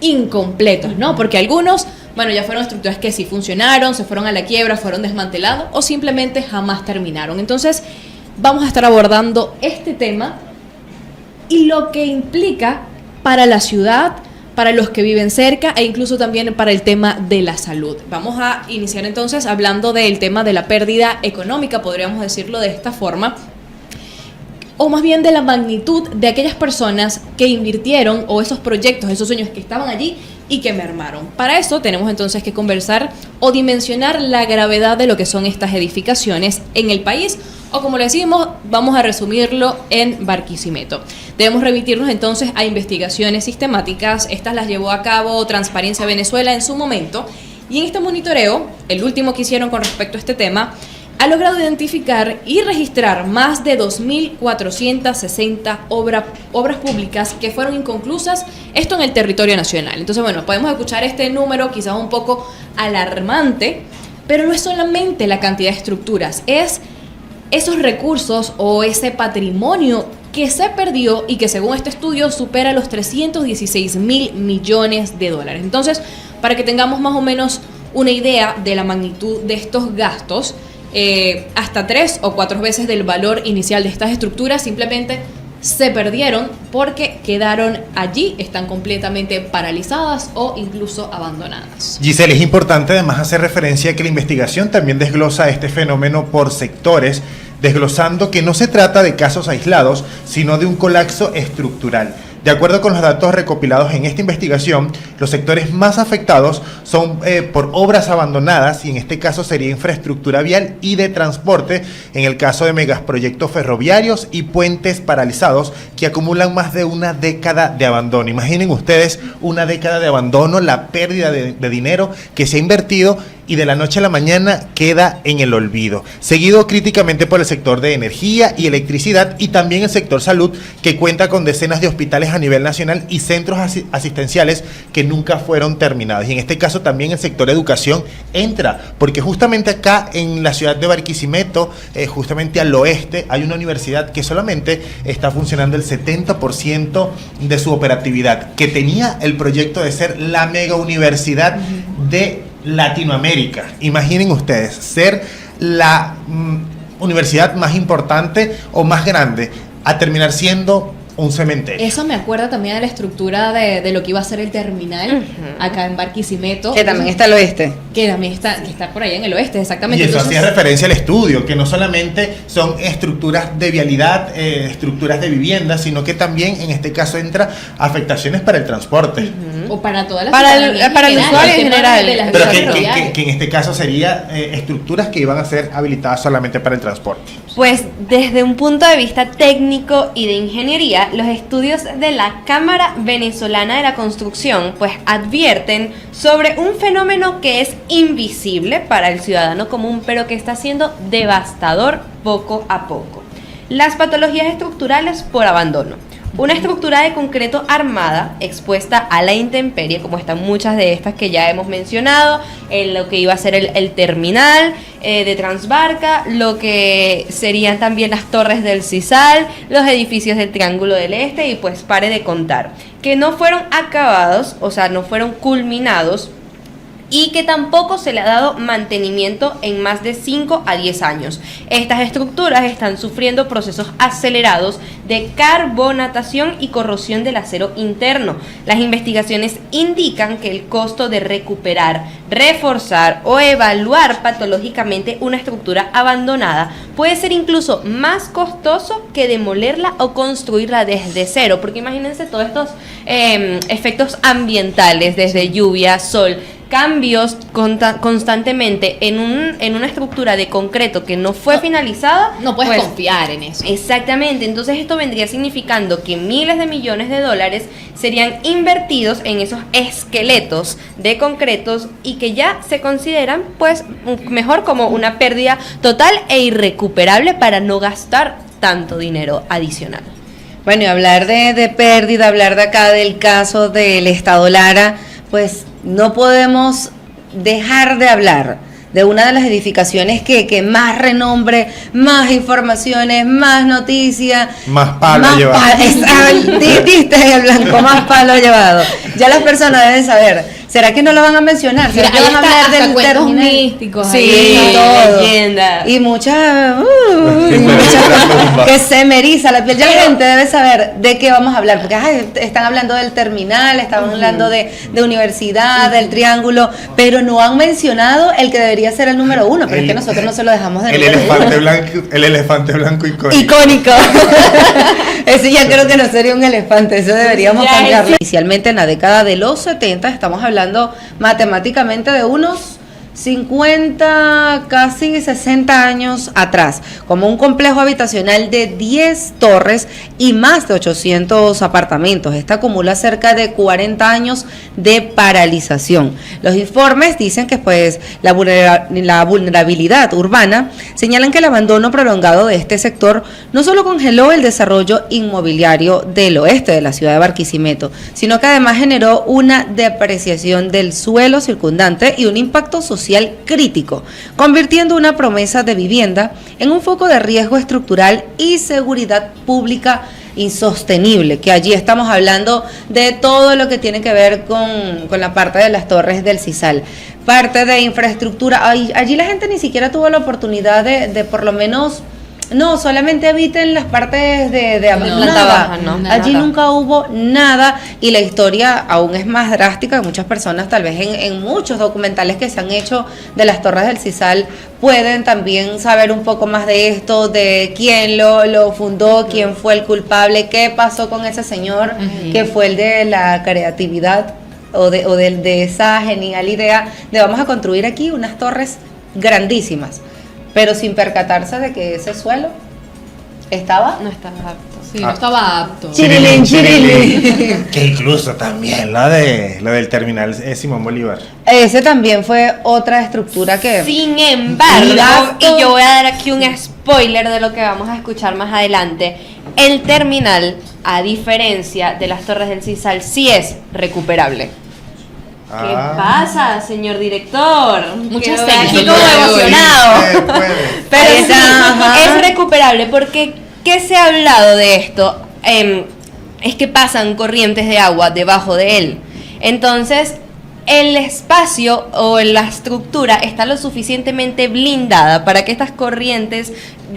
Speaker 2: incompletos, ¿no? Porque algunos, bueno, ya fueron estructuras que sí funcionaron, se fueron a la quiebra, fueron desmantelados o simplemente jamás terminaron. Entonces, vamos a estar abordando este tema y lo que implica para la ciudad, para los que viven cerca e incluso también para el tema de la salud. Vamos a iniciar entonces hablando del tema de la pérdida económica, podríamos decirlo de esta forma, o más bien de la magnitud de aquellas personas que invirtieron o esos proyectos, esos sueños que estaban allí y que mermaron. Para eso tenemos entonces que conversar o dimensionar la gravedad de lo que son estas edificaciones en el país, o como le decimos, vamos a resumirlo en Barquisimeto. Debemos remitirnos entonces a investigaciones sistemáticas. Estas las llevó a cabo Transparencia Venezuela en su momento, y en este monitoreo, el último que hicieron con respecto a este tema, ha logrado identificar y registrar más de 2.460 obras públicas que fueron inconclusas, esto en el territorio nacional. Entonces, bueno, podemos escuchar este número quizás un poco alarmante, pero no es solamente la cantidad de estructuras, es esos recursos o ese patrimonio que se perdió y que según este estudio supera los 316.000 millones de dólares. Entonces, para que tengamos más o menos una idea de la magnitud de estos gastos, hasta 3 o 4 veces del valor inicial de estas estructuras simplemente se perdieron porque quedaron allí, están completamente paralizadas o incluso abandonadas.
Speaker 3: Giselle, es importante además hacer referencia a que la investigación también desglosa este fenómeno por sectores, desglosando que no se trata de casos aislados, sino de un colapso estructural. De acuerdo con los datos recopilados en esta investigación, los sectores más afectados son por obras abandonadas, y en este caso sería infraestructura vial y de transporte, en el caso de megaproyectos ferroviarios y puentes paralizados que acumulan más de una década de abandono. Imaginen ustedes una década de abandono, la pérdida de dinero que se ha invertido y de la noche a la mañana queda en el olvido. Seguido críticamente por el sector de energía y electricidad, y también el sector salud, que cuenta con decenas de hospitales a nivel nacional y centros asistenciales que nunca fueron terminados. Y en este caso también el sector educación entra, porque justamente acá en la ciudad de Barquisimeto, justamente al oeste, hay una universidad que solamente está funcionando el 70% de su operatividad, que tenía el proyecto de ser la mega universidad de Latinoamérica. Imaginen ustedes, ser la universidad más importante o más grande, a terminar siendo un cementerio.
Speaker 2: Eso me acuerda también de la estructura de lo que iba a ser el terminal acá en Barquisimeto.
Speaker 5: Que también está al oeste.
Speaker 2: Que también está por allá en el oeste, exactamente.
Speaker 3: Y eso
Speaker 2: Entonces,
Speaker 3: hacía referencia al estudio, que no solamente son estructuras de vialidad, estructuras de vivienda, sino que también en este caso entra afectaciones para el transporte.
Speaker 2: o para toda la
Speaker 4: Para el
Speaker 2: ciudadanía en
Speaker 4: usuario en
Speaker 2: el tema
Speaker 4: general.
Speaker 2: de las
Speaker 3: Pero
Speaker 2: vías ferroviarias.
Speaker 3: que en este caso sería estructuras que iban a ser habilitadas solamente para el transporte.
Speaker 4: Pues desde un punto de vista técnico y de ingeniería, los estudios de la Cámara Venezolana de la Construcción pues advierten sobre un fenómeno que es invisible para el ciudadano común, pero que está siendo devastador poco a poco. Las patologías estructurales por abandono. Una estructura de concreto armada, expuesta a la intemperie, como están muchas de estas que ya hemos mencionado, en lo que iba a ser el terminal de Transbarca, lo que serían también las torres del Cisal, los edificios del Triángulo del Este, y pues pare de contar, que no fueron acabados, o sea, no fueron culminados, y que tampoco se le ha dado mantenimiento en más de 5 a 10 años. Estas estructuras están sufriendo procesos acelerados de carbonatación y corrosión del acero interno. Las investigaciones indican que el costo de recuperar, reforzar o evaluar patológicamente una estructura abandonada puede ser incluso más costoso que demolerla o construirla desde cero, porque imagínense todos estos efectos ambientales, desde lluvia, sol, cambios constantemente en una estructura de concreto que no fue finalizada.
Speaker 2: No puedes
Speaker 4: pues,
Speaker 2: confiar en eso.
Speaker 4: Exactamente, entonces esto vendría significando que miles de millones de dólares serían invertidos en esos esqueletos de concretos y que ya se consideran pues mejor como una pérdida total e irrecuperable para no gastar tanto dinero adicional.
Speaker 5: Bueno, y hablar de pérdida, hablar de acá del caso del Estado Lara, pues no podemos dejar de hablar de una de las edificaciones que más renombre, más informaciones, más noticias,
Speaker 3: Más palo llevado.
Speaker 5: Diste el blanco, más palo llevado. Ya las personas deben saber. ¿Será que no lo van a mencionar? ¿Será
Speaker 2: Mira,
Speaker 5: que
Speaker 2: ahí
Speaker 5: van a
Speaker 2: está,
Speaker 5: hablar
Speaker 2: hasta
Speaker 5: del
Speaker 2: cuentos
Speaker 5: terminal?
Speaker 2: místicos,
Speaker 5: Sí,
Speaker 2: ahí
Speaker 5: todo.
Speaker 4: leyenda.
Speaker 5: Y mucha que se me eriza la piel. Ya la gente debe saber de qué vamos a hablar, porque están hablando del terminal, están hablando de universidad, del triángulo, pero no han mencionado el que debería ser el número uno, pero es que nosotros no se lo dejamos de número uno.
Speaker 3: El elefante blanco icónico.
Speaker 5: Icónico. Ese ya creo que no sería un elefante, eso deberíamos
Speaker 4: Ya
Speaker 5: cambiarlo. Inicialmente en la década de los 70, estamos hablando matemáticamente de unos 50, casi 60 años atrás, como un complejo habitacional de 10 torres y más de 800 apartamentos. Esta acumula cerca de 40 años de paralización. Los informes dicen que pues la vulnerabilidad urbana señalan que el abandono prolongado de este sector no solo congeló el desarrollo inmobiliario del oeste de la ciudad de Barquisimeto, sino que además generó una depreciación del suelo circundante y un impacto social crítico, convirtiendo una promesa de vivienda en un foco de riesgo estructural y seguridad pública insostenible, que allí estamos hablando de todo lo que tiene que ver con la parte de las torres del Cisal, parte de infraestructura. Allí la gente ni siquiera tuvo la oportunidad de por lo menos no, solamente habiten las partes de
Speaker 2: No,
Speaker 4: planta
Speaker 5: nada.
Speaker 4: baja, no.
Speaker 5: Allí
Speaker 4: Nada.
Speaker 5: nunca hubo nada y la historia aún es más drástica. Muchas personas, tal vez en muchos documentales que se han hecho de las Torres del Sisal, pueden también saber un poco más de esto, de quién lo fundó, quién fue el culpable, qué pasó con ese señor, que fue el de la creatividad o de esa genial idea de vamos a construir aquí unas torres grandísimas, pero sin percatarse de que ese suelo estaba
Speaker 4: No estás apto.
Speaker 2: Sí, no estaba apto.
Speaker 5: Chirilín, chirilín.
Speaker 3: Que incluso también lo del terminal Simón Bolívar.
Speaker 5: Ese también fue otra estructura que
Speaker 4: Sin embargo,
Speaker 5: Gasto.
Speaker 4: y yo voy a dar aquí un spoiler de lo que vamos a escuchar más adelante, el terminal, a diferencia de las Torres del Sisal, sí es recuperable. ¿Qué pasa, señor director?
Speaker 2: Muchas
Speaker 4: Que lo veo aquí
Speaker 2: técnicas.
Speaker 4: como emocionado. Pero
Speaker 5: Ahí
Speaker 4: sí,
Speaker 5: está, ajá.
Speaker 4: es recuperable porque ¿qué se ha hablado de esto? Es que pasan corrientes de agua debajo de él. Entonces, el espacio o la estructura está lo suficientemente blindada para que estas corrientes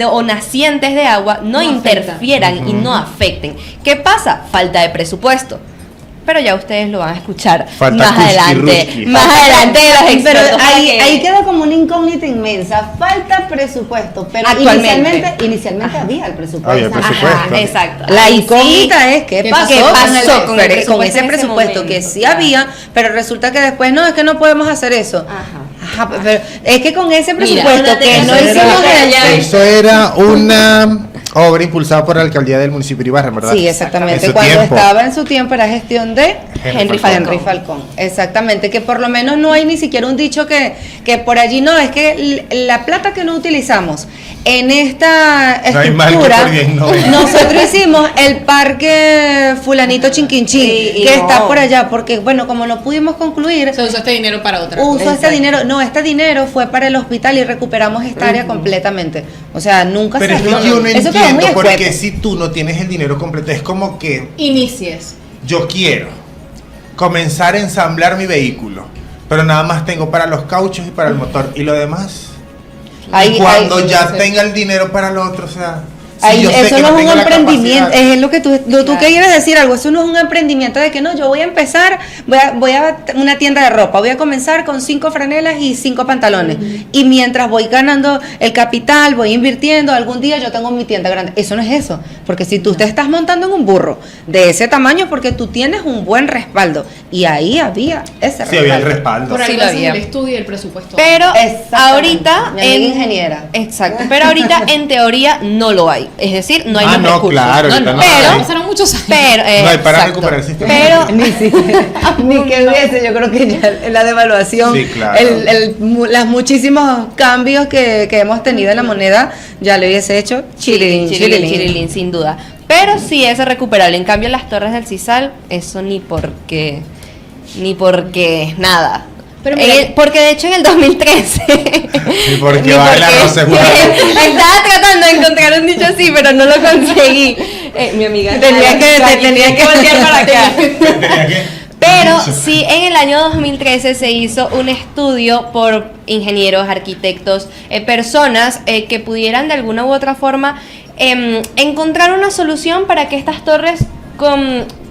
Speaker 4: o nacientes de agua no interfieran y no afecten. ¿Qué pasa? Falta de presupuesto. Pero ya ustedes lo van a escuchar
Speaker 3: Falta
Speaker 4: más adelante.
Speaker 3: Kuski-Ruski.
Speaker 4: Más adelante de los
Speaker 5: Pero
Speaker 4: expertos. para
Speaker 5: ahí,
Speaker 4: que-
Speaker 5: ahí queda como una incógnita inmensa. Falta presupuesto, pero
Speaker 4: Actualmente.
Speaker 5: inicialmente había el presupuesto.
Speaker 3: Había el presupuesto.
Speaker 4: Ajá, exacto.
Speaker 5: La
Speaker 4: Ahí
Speaker 5: incógnita
Speaker 4: sí.
Speaker 5: es qué
Speaker 2: ¿Qué
Speaker 5: pasó,
Speaker 2: pasó
Speaker 4: con el presupuesto
Speaker 5: con ese
Speaker 4: en ese
Speaker 5: presupuesto que
Speaker 4: momento?
Speaker 5: sí había, pero resulta que después no, es que no podemos hacer eso.
Speaker 4: Ajá.
Speaker 5: Ajá, pero es que con ese
Speaker 2: Mira,
Speaker 5: presupuesto que
Speaker 4: eso
Speaker 5: no
Speaker 4: era-
Speaker 5: hicimos
Speaker 3: Eso era una obra impulsada por la alcaldía del municipio de Ibarra, ¿verdad?
Speaker 5: Sí, exactamente.
Speaker 3: En su
Speaker 5: Cuando
Speaker 3: tiempo.
Speaker 5: estaba en su tiempo era gestión de
Speaker 3: Henry
Speaker 5: Henry Falcón. Exactamente, que por lo menos no hay ni siquiera un dicho que por allí no, es que la plata que no utilizamos en esta
Speaker 3: No hay mal que
Speaker 5: estructura,
Speaker 3: por bien no venga.
Speaker 5: nosotros hicimos el parque fulanito Chinquinchín,
Speaker 4: Sí, y
Speaker 5: que
Speaker 4: no.
Speaker 5: está por allá, porque bueno, como no pudimos concluir,
Speaker 2: Se usó este dinero para otra
Speaker 5: uso
Speaker 2: cosa.
Speaker 5: este dinero, no, este dinero fue para el hospital y recuperamos esta área completamente. O sea, nunca
Speaker 3: Pero es
Speaker 5: se
Speaker 3: que yo no
Speaker 5: eso quedó muy
Speaker 3: entiendo porque
Speaker 5: escueto.
Speaker 3: si tú no tienes el dinero completo, es como que
Speaker 2: Inicies.
Speaker 3: yo quiero comenzar a ensamblar mi vehículo, pero nada más tengo para los cauchos y para el motor y lo demás.
Speaker 5: Ahí-
Speaker 3: y cuando
Speaker 5: ahí-
Speaker 3: ya tenga el dinero para lo otro, o sea, si
Speaker 5: Ay,
Speaker 3: yo sé
Speaker 5: eso
Speaker 3: que
Speaker 5: no es
Speaker 3: tengo
Speaker 5: un
Speaker 3: la
Speaker 5: emprendimiento,
Speaker 3: capacidad-
Speaker 5: es lo que tú
Speaker 4: Claro.
Speaker 5: quieres decir algo, eso no es un emprendimiento de que no, yo voy a empezar, voy a una tienda de ropa, voy a comenzar con 5 franelas y 5 pantalones, y mientras voy ganando el capital, voy invirtiendo, algún día yo tengo mi tienda grande, eso no es eso, porque si tú te estás montando en un burro de ese tamaño, porque tú tienes un buen respaldo, y ahí había ese
Speaker 3: Sí, había el respaldo.
Speaker 2: Por
Speaker 4: Sí
Speaker 2: algo
Speaker 4: lo
Speaker 2: hacen
Speaker 4: había.
Speaker 2: el estudio y el presupuesto.
Speaker 4: Pero
Speaker 5: Exactamente.
Speaker 4: ahorita
Speaker 5: Mi amiga ingeniera.
Speaker 4: Exacto, pero ahorita en teoría no lo hay, es decir, no hay
Speaker 3: Ah,
Speaker 4: los
Speaker 3: no,
Speaker 4: recursos.
Speaker 3: claro,
Speaker 2: no,
Speaker 3: ahorita
Speaker 2: no,
Speaker 3: no
Speaker 4: pero-
Speaker 3: hay.
Speaker 2: pasaron muchos años.
Speaker 4: Pero
Speaker 3: No hay para
Speaker 4: exacto.
Speaker 3: recuperar el sistema.
Speaker 4: Pero
Speaker 5: ni que hubiese, yo creo que ya la devaluación,
Speaker 3: Sí, claro.
Speaker 5: los muchísimos cambios que hemos tenido en la moneda, ya le hubiese hecho chirilín,
Speaker 4: chirilín, sin duda. Pero sí es recuperable. En cambio, las Torres del Sisal, eso ni porque nada.
Speaker 2: Pero mira-
Speaker 4: Porque de hecho en el 2013
Speaker 3: Ni porque baila no se juega.
Speaker 4: estaba tratando de encontrar un dicho así, pero no lo conseguí. Mi amiga
Speaker 5: Tenía que
Speaker 4: voltear para acá.
Speaker 3: Tenía que-
Speaker 4: Pero sí, en el año 2013 se hizo un estudio por ingenieros, arquitectos, personas que pudieran de alguna u otra forma encontrar una solución para que estas torres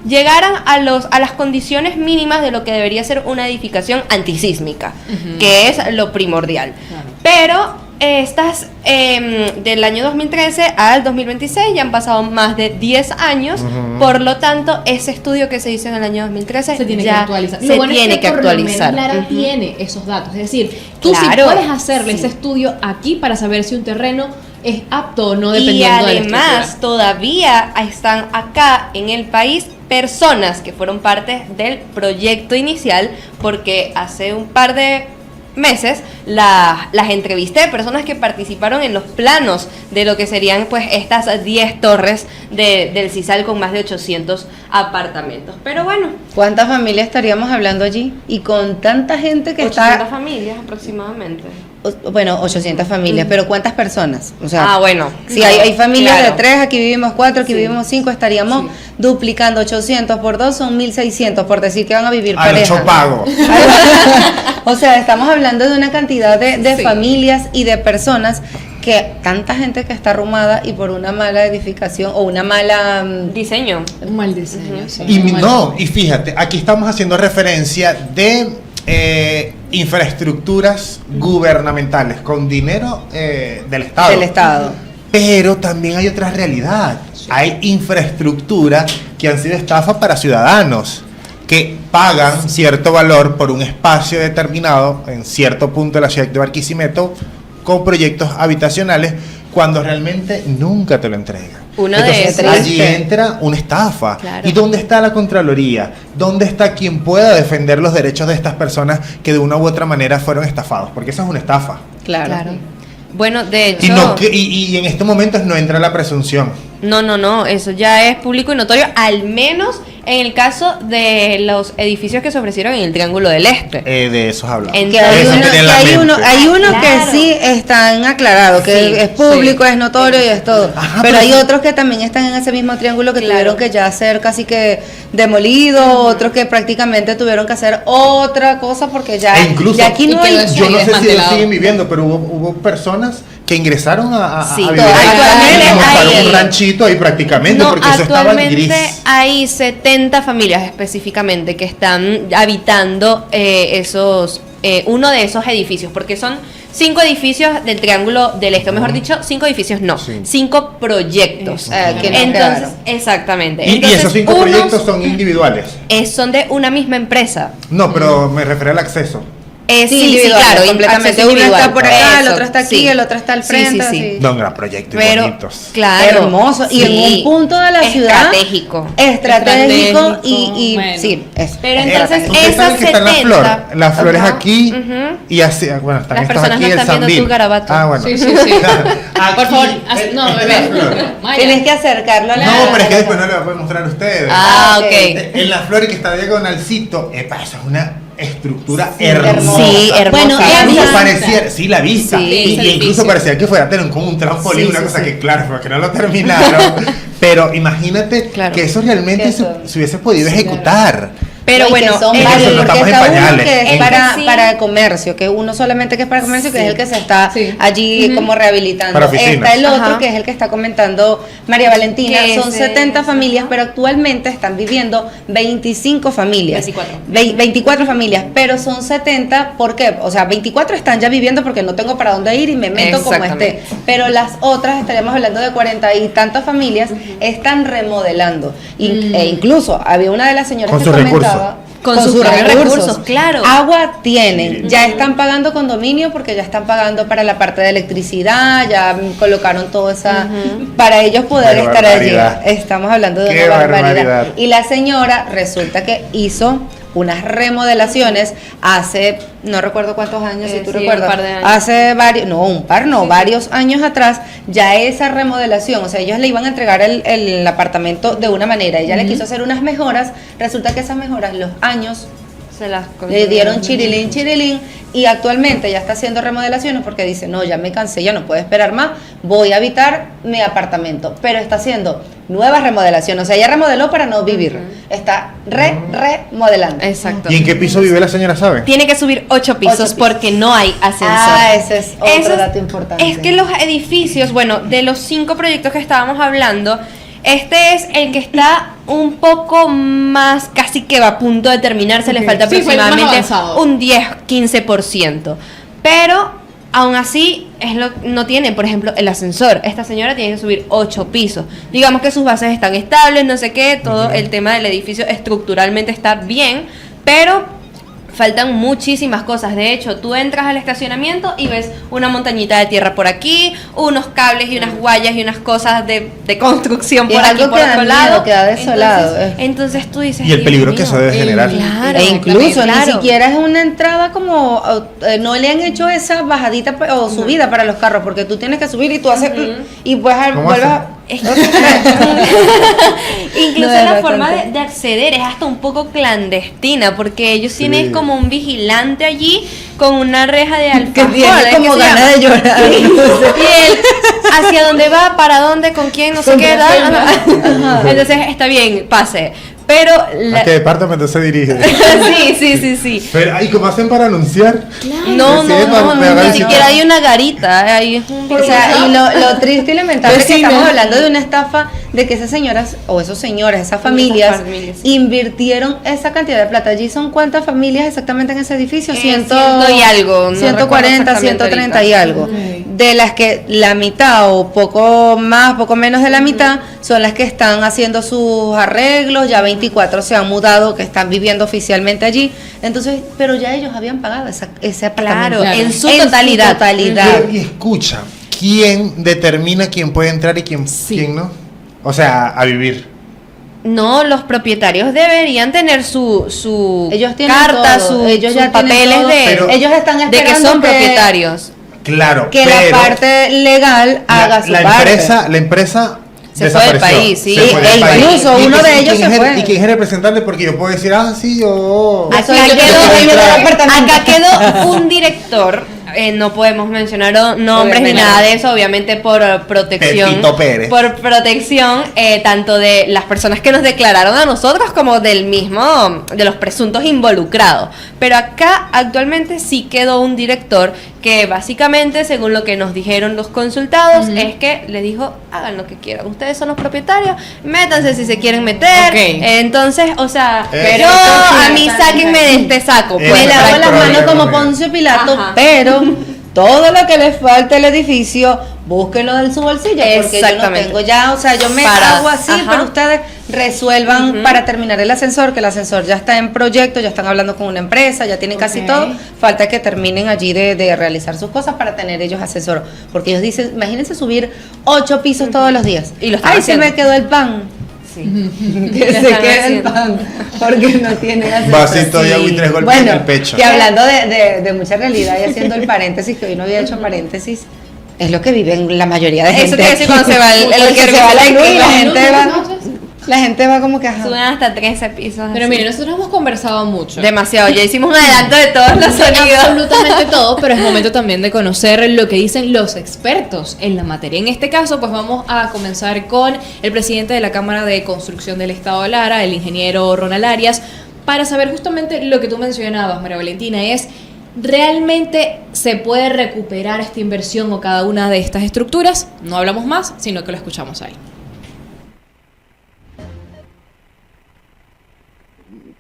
Speaker 4: llegaran a las condiciones mínimas de lo que debería ser una edificación antisísmica, que es lo primordial. Pero estas del año 2013 al 2026 ya han pasado más de 10 años, por lo tanto ese estudio que se hizo en el año 2013
Speaker 2: Se tiene que
Speaker 4: ya
Speaker 2: actualizar.
Speaker 4: se
Speaker 2: Lo bueno
Speaker 4: tiene
Speaker 2: es
Speaker 4: que
Speaker 2: por lo
Speaker 4: actualizar.
Speaker 2: menos Lara
Speaker 4: Ujú.
Speaker 2: tiene esos datos. Es decir, tú
Speaker 4: Claro,
Speaker 2: sí puedes hacerle
Speaker 4: sí.
Speaker 2: ese estudio aquí para saber si un terreno es apto o no
Speaker 4: Y
Speaker 2: dependiendo de la
Speaker 4: además
Speaker 2: estructura.
Speaker 4: todavía están acá en el país personas que fueron parte del proyecto inicial, porque hace un par de meses las entrevisté, personas que participaron en los planos de lo que serían pues estas 10 torres del Sisal con más de 800 apartamentos. Pero bueno,
Speaker 5: ¿Cuántas familias estaríamos hablando allí? Y con tanta gente que
Speaker 4: 800
Speaker 5: está,
Speaker 4: familias aproximadamente.
Speaker 5: bueno, 800 familias, pero ¿cuántas personas? O sea,
Speaker 4: Bueno,
Speaker 5: si hay familias
Speaker 4: claro.
Speaker 5: de 3, aquí vivimos 4, aquí
Speaker 4: Sí.
Speaker 5: vivimos 5, estaríamos duplicando 800 por 2, son 1600, por decir que van a vivir
Speaker 3: Al
Speaker 5: pareja.
Speaker 3: ocho pago.
Speaker 5: O sea, estamos hablando de una cantidad de
Speaker 2: Sí.
Speaker 5: familias y de personas que tanta gente que está arrumada y por una mala edificación o una mala
Speaker 4: Diseño.
Speaker 2: Un mal diseño, sí.
Speaker 3: Y fíjate, aquí estamos haciendo referencia de infraestructuras gubernamentales con dinero del Estado.
Speaker 5: del Estado.
Speaker 3: Pero también hay otra realidad. Hay infraestructura que han sido estafas para ciudadanos que pagan cierto valor por un espacio determinado en cierto punto de la ciudad de Barquisimeto con proyectos habitacionales cuando realmente nunca te lo entregan. Entonces, allí entra una estafa.
Speaker 4: Claro.
Speaker 3: ¿Y dónde está la Contraloría? ¿Dónde está quien pueda defender los derechos de estas personas que de una u otra manera fueron estafados? Porque eso es una estafa.
Speaker 5: Claro.
Speaker 4: Bueno, de hecho...
Speaker 3: Y en estos momentos no entra la presunción.
Speaker 4: No, eso ya es público y notorio, al menos en el caso de los edificios que se ofrecieron en el Triángulo del Este.
Speaker 3: De esos hablamos.
Speaker 4: En-
Speaker 5: Que hay,
Speaker 3: Eso
Speaker 5: uno,
Speaker 3: tenía en
Speaker 5: que
Speaker 3: la
Speaker 5: hay,
Speaker 3: mente.
Speaker 5: uno, hay unos
Speaker 4: Claro.
Speaker 5: que sí están aclarados, que
Speaker 4: Sí,
Speaker 5: es público,
Speaker 4: sí.
Speaker 5: es notorio y es todo.
Speaker 3: Ajá,
Speaker 5: pero
Speaker 3: pero
Speaker 5: hay
Speaker 3: sí.
Speaker 5: otros que también están en ese mismo triángulo que
Speaker 4: Claro.
Speaker 5: tuvieron que ya ser casi que demolidos, otros que prácticamente tuvieron que hacer otra cosa porque ya,
Speaker 3: incluso,
Speaker 5: ya aquí no
Speaker 2: y quedó
Speaker 5: hay...
Speaker 2: eso
Speaker 3: yo
Speaker 2: ahí
Speaker 3: no sé si ellos
Speaker 2: desmantelado.
Speaker 3: siguen viviendo, pero hubo personas que ingresaron a
Speaker 4: Sí,
Speaker 3: vivir ahí
Speaker 4: actualmente
Speaker 3: y montaron
Speaker 4: hay-
Speaker 3: un ranchito ahí prácticamente,
Speaker 4: No,
Speaker 3: porque eso estaba
Speaker 4: actualmente
Speaker 3: gris.
Speaker 4: hay 70 familias específicamente que están habitando uno de esos edificios, porque son 5 edificios del Triángulo del Este, o mejor dicho, 5 edificios no,
Speaker 3: Sí.
Speaker 4: 5 proyectos.
Speaker 5: que no
Speaker 4: Entonces,
Speaker 5: quedaron.
Speaker 4: exactamente.
Speaker 3: Y
Speaker 4: Entonces,
Speaker 3: esos 5
Speaker 4: unos,
Speaker 3: proyectos son individuales.
Speaker 4: son de una misma empresa.
Speaker 3: No, pero me refiero al acceso.
Speaker 4: Sí,
Speaker 5: individuales,
Speaker 4: claro,
Speaker 5: completamente.
Speaker 4: acceso
Speaker 5: Uno
Speaker 4: individual.
Speaker 5: está por acá, el
Speaker 4: Eso,
Speaker 5: otro está aquí,
Speaker 4: sí.
Speaker 5: el otro está al
Speaker 4: Sí,
Speaker 5: frente.
Speaker 4: sí, sí.
Speaker 5: así.
Speaker 3: No, un gran proyecto y
Speaker 4: Pero,
Speaker 3: bonitos.
Speaker 4: claro.
Speaker 5: Hermoso. Y en
Speaker 4: sí,
Speaker 5: un punto de la ciudad
Speaker 4: estratégico.
Speaker 5: estratégico y
Speaker 2: bueno.
Speaker 5: sí, eso.
Speaker 4: Pero entonces,
Speaker 3: Ustedes saben
Speaker 4: esas
Speaker 3: que están
Speaker 4: 70.
Speaker 3: las flores
Speaker 4: Ajá,
Speaker 3: aquí
Speaker 4: ujú.
Speaker 3: y así, bueno, están
Speaker 4: Las
Speaker 3: estos
Speaker 4: personas
Speaker 3: aquí,
Speaker 4: no
Speaker 3: el
Speaker 4: están viendo
Speaker 3: Sambil.
Speaker 4: tu garabato.
Speaker 3: Ah, bueno.
Speaker 2: Sí, sí, sí.
Speaker 3: Aquí,
Speaker 2: Por favor,
Speaker 3: la flor.
Speaker 2: Maya.
Speaker 5: Tienes que acercarlo a la...
Speaker 3: No, pero es que después no le voy a mostrar a ustedes.
Speaker 4: Ah,
Speaker 5: ok.
Speaker 4: ok.
Speaker 3: En la flor que está diagonalcito, epa, eso es una estructura
Speaker 5: hermosa.
Speaker 3: hermosa.
Speaker 4: Sí, hermosa.
Speaker 5: Bueno,
Speaker 3: Incluso
Speaker 5: esa-
Speaker 3: pareciera, sí, la vista.
Speaker 4: Sí,
Speaker 3: y
Speaker 2: ese
Speaker 3: incluso
Speaker 2: edificio.
Speaker 3: parecía que fuera a tener como un trampolín,
Speaker 5: Sí,
Speaker 3: una
Speaker 5: sí,
Speaker 3: cosa
Speaker 5: sí.
Speaker 3: que, claro, porque no lo terminaron. Pero imagínate
Speaker 4: Claro.
Speaker 3: que eso realmente
Speaker 5: Que
Speaker 3: se,
Speaker 5: eso-
Speaker 3: se hubiese podido ejecutar.
Speaker 4: Pero
Speaker 5: Y que
Speaker 4: bueno,
Speaker 5: son
Speaker 3: es-
Speaker 5: varios,
Speaker 3: eso no
Speaker 5: porque
Speaker 3: estamos en
Speaker 5: está uno
Speaker 3: pañales.
Speaker 5: que es
Speaker 3: El
Speaker 5: para,
Speaker 4: que sí.
Speaker 5: para comercio, que uno solamente que es para comercio, que
Speaker 4: Sí.
Speaker 5: es el que se está
Speaker 2: Sí.
Speaker 5: allí como rehabilitando.
Speaker 3: Para oficinas.
Speaker 5: Está el otro
Speaker 4: Ajá.
Speaker 5: que es el que está comentando María Valentina.
Speaker 4: Que
Speaker 5: Son
Speaker 4: ese
Speaker 5: 70
Speaker 4: es,
Speaker 5: familias,
Speaker 4: ajá.
Speaker 5: pero actualmente están viviendo 25 familias.
Speaker 4: 24.
Speaker 5: 24 familias, pero son 70, ¿por qué? O sea, 24 están ya viviendo porque no tengo para dónde ir y me meto como
Speaker 4: Exactamente.
Speaker 5: esté. Pero las otras, estaríamos hablando de 40 y tantas familias, están remodelando. E incluso había una de las señoras
Speaker 3: Con
Speaker 5: que
Speaker 3: sus
Speaker 5: comentaba...
Speaker 3: recursos.
Speaker 4: Con sus propios recursos, claro.
Speaker 5: Agua tienen, ya están pagando condominio porque ya están pagando para la parte de electricidad, ya colocaron todo esa para ellos poder
Speaker 3: Qué
Speaker 5: estar
Speaker 3: barbaridad.
Speaker 5: allí. Estamos hablando de
Speaker 3: Qué
Speaker 5: una barbaridad.
Speaker 3: barbaridad.
Speaker 5: Y la señora resulta que hizo unas remodelaciones hace, no recuerdo cuántos años, si tú
Speaker 4: Sí,
Speaker 5: recuerdas,
Speaker 4: un par de años.
Speaker 5: hace varios, no, un par, no, varios años atrás, ya esa remodelación, o sea, ellos le iban a entregar el apartamento de una manera, ella le quiso hacer unas mejoras, resulta que esas mejoras, los años
Speaker 4: Se las
Speaker 5: le dieron chirilín y actualmente ya está haciendo remodelaciones porque dice, no, ya me cansé, ya no puedo esperar más, voy a habitar mi apartamento, pero está haciendo nuevas remodelaciones, o sea, ella remodeló para no vivir, está remodelando.
Speaker 4: Exacto.
Speaker 3: ¿Y en qué piso vive la señora, sabe?
Speaker 4: Tiene que subir 8 pisos,
Speaker 5: 8 pisos.
Speaker 4: porque no hay ascensor.
Speaker 5: Ah, ese es otro
Speaker 4: Eso
Speaker 5: dato importante.
Speaker 4: Es que los edificios, bueno, de los 5 proyectos que estábamos hablando, este es el que está un poco más, casi que va a punto de terminarse, le falta
Speaker 2: Sí, fue el más
Speaker 4: aproximadamente
Speaker 2: avanzado.
Speaker 4: un 10-15%. Pero aún así no tiene, por ejemplo, el ascensor. Esta señora tiene que subir 8 pisos. Digamos que sus bases están estables, no sé qué, todo el tema del edificio estructuralmente está bien, pero faltan muchísimas cosas. De hecho, tú entras al estacionamiento y ves una montañita de tierra por aquí, unos cables y unas guayas y unas cosas de construcción
Speaker 5: Y
Speaker 4: por
Speaker 5: es
Speaker 4: aquí
Speaker 5: algo
Speaker 4: por
Speaker 5: que da
Speaker 4: otro
Speaker 5: miedo,
Speaker 4: lado.
Speaker 5: queda desolado,
Speaker 4: Entonces tú dices,
Speaker 3: Y el
Speaker 4: "Dios
Speaker 3: peligro que
Speaker 4: mío".
Speaker 3: eso debe generar.
Speaker 4: Claro.
Speaker 5: E incluso
Speaker 4: Claro.
Speaker 5: ni siquiera es una entrada como no le han hecho esa bajadita o subida para los carros porque tú tienes que subir y tú haces y pues
Speaker 3: ¿Cómo
Speaker 5: vuelves
Speaker 3: hace?
Speaker 5: a
Speaker 4: Incluso
Speaker 5: No, es
Speaker 4: la
Speaker 5: bastante.
Speaker 4: forma de acceder es hasta un poco clandestina, porque ellos tienen como un vigilante allí con una reja de
Speaker 5: que
Speaker 4: alfajor.
Speaker 5: tiene
Speaker 4: ¿es
Speaker 5: como
Speaker 4: que se
Speaker 5: ganas
Speaker 4: llama?
Speaker 5: de llorar.
Speaker 4: Y él, hacia dónde va, para dónde, con quién, no sé
Speaker 5: Con
Speaker 4: qué,
Speaker 5: qué
Speaker 4: tal.
Speaker 5: pena.
Speaker 4: Entonces está bien, pase. Pero
Speaker 3: ¿A qué departamento se dirige?
Speaker 4: sí.
Speaker 3: Pero, ¿y cómo hacen para anunciar?
Speaker 4: No,
Speaker 3: Sí, me
Speaker 4: ni
Speaker 3: haga
Speaker 4: siquiera hay una garita, ahí es un
Speaker 5: O sea, y lo triste y lamentable es que
Speaker 2: Vecina.
Speaker 5: estamos hablando de una estafa de que esas señoras o esos señores, esas familias,
Speaker 4: familias.
Speaker 5: invirtieron esa cantidad de plata. Allí son cuántas familias exactamente en ese edificio,
Speaker 4: Ciento y algo, no
Speaker 5: 140,
Speaker 4: recuerdo
Speaker 5: 130 y
Speaker 4: exactamente
Speaker 5: algo. De las que la mitad o poco más, poco menos de la mitad son las que están haciendo sus arreglos, ya 24 se han mudado, que están viviendo oficialmente allí. Entonces, pero ya ellos habían pagado ese apartamento.
Speaker 4: Claro, en su totalidad.
Speaker 3: Pero, y escucha, ¿quién determina quién puede entrar y quién no? O sea, a vivir.
Speaker 4: No, los propietarios deberían tener su
Speaker 5: Ellos tienen
Speaker 4: carta,
Speaker 5: todo, ellos
Speaker 4: sus
Speaker 5: ya tienen
Speaker 4: papeles
Speaker 5: todo,
Speaker 3: pero-
Speaker 5: ellos están
Speaker 4: de que
Speaker 5: esperando
Speaker 4: son propietarios.
Speaker 3: Claro,
Speaker 5: que
Speaker 3: pero
Speaker 5: la parte legal haga su
Speaker 3: la
Speaker 5: parte.
Speaker 3: empresa
Speaker 4: Se fue del
Speaker 3: desapareció.
Speaker 4: país, sí.
Speaker 3: Se fue del
Speaker 5: E
Speaker 3: país.
Speaker 5: incluso
Speaker 3: ¿Y
Speaker 5: uno
Speaker 3: quién-
Speaker 5: de ellos
Speaker 3: quién
Speaker 5: se
Speaker 3: es el-
Speaker 5: fue.
Speaker 3: ¿Y quién es el representante? Porque yo puedo decir, sí, yo.
Speaker 5: Yo soy
Speaker 4: Acá
Speaker 5: yo que soy dueño del apartamento.
Speaker 4: acá quedó un director, no podemos mencionar nombres ni
Speaker 5: Obviamente.
Speaker 4: nada de eso, obviamente por protección.
Speaker 3: Pepito Pérez.
Speaker 4: Por protección, tanto de las personas que nos declararon a nosotros como de los presuntos involucrados. Pero acá actualmente sí quedó un director que básicamente, según lo que nos dijeron los consultados, es que le dijo, hagan lo que quieran, ustedes son los propietarios, métanse si se quieren meter.
Speaker 2: Ok.
Speaker 4: Entonces, o sea,
Speaker 3: Pero
Speaker 4: yo
Speaker 5: entonces,
Speaker 4: a mí sáquenme de este saco.
Speaker 3: Eh,
Speaker 4: Pues,
Speaker 5: Me lavo las
Speaker 3: problema,
Speaker 5: manos como
Speaker 3: amiga.
Speaker 5: Poncio Pilato,
Speaker 4: Ajá.
Speaker 5: pero todo lo que les falta al edificio, búsquenlo de su bolsillo, porque yo no
Speaker 4: Exactamente.
Speaker 5: tengo ya, o sea, yo me
Speaker 4: Para-
Speaker 5: hago así,
Speaker 4: ajá.
Speaker 5: pero ustedes resuelvan para terminar el ascensor, que el ascensor ya está en proyecto, ya están hablando con una empresa, ya tienen casi
Speaker 2: Ok.
Speaker 5: todo, falta que terminen allí de realizar sus cosas para tener ellos ascensor, porque ellos dicen, imagínense subir 8 pisos todos los días,
Speaker 4: Y lo están
Speaker 5: ay,
Speaker 4: haciendo.
Speaker 5: se me quedó el pan.
Speaker 4: Sí.
Speaker 5: Que
Speaker 4: Lo
Speaker 5: se
Speaker 4: están
Speaker 5: quede el
Speaker 4: haciendo.
Speaker 5: pan porque no tienen ascensor.
Speaker 3: Vasito de agua y 3 golpes
Speaker 5: Bueno,
Speaker 3: en el pecho.
Speaker 5: que hablando de mucha realidad y haciendo el paréntesis, que hoy no había hecho paréntesis, es lo que viven la mayoría de gente.
Speaker 4: Eso te iba a decir cuando se va el
Speaker 5: Porque se va la luz y
Speaker 2: Entonces,
Speaker 5: la gente va como que ajá.
Speaker 4: Suben hasta 13 pisos.
Speaker 2: Pero
Speaker 4: así.
Speaker 2: miren, nosotros hemos conversado mucho.
Speaker 4: Demasiado, ya hicimos un adelanto de todos los sonidos.
Speaker 2: Absolutamente todo, pero es momento también de conocer lo que dicen los expertos en la materia. En este caso, pues vamos a comenzar con el presidente de la Cámara de Construcción del Estado de Lara, el ingeniero Ronald Arias, para saber justamente lo que tú mencionabas, María Valentina, es ¿realmente se puede recuperar esta inversión o cada una de estas estructuras? No hablamos más, sino que lo escuchamos ahí.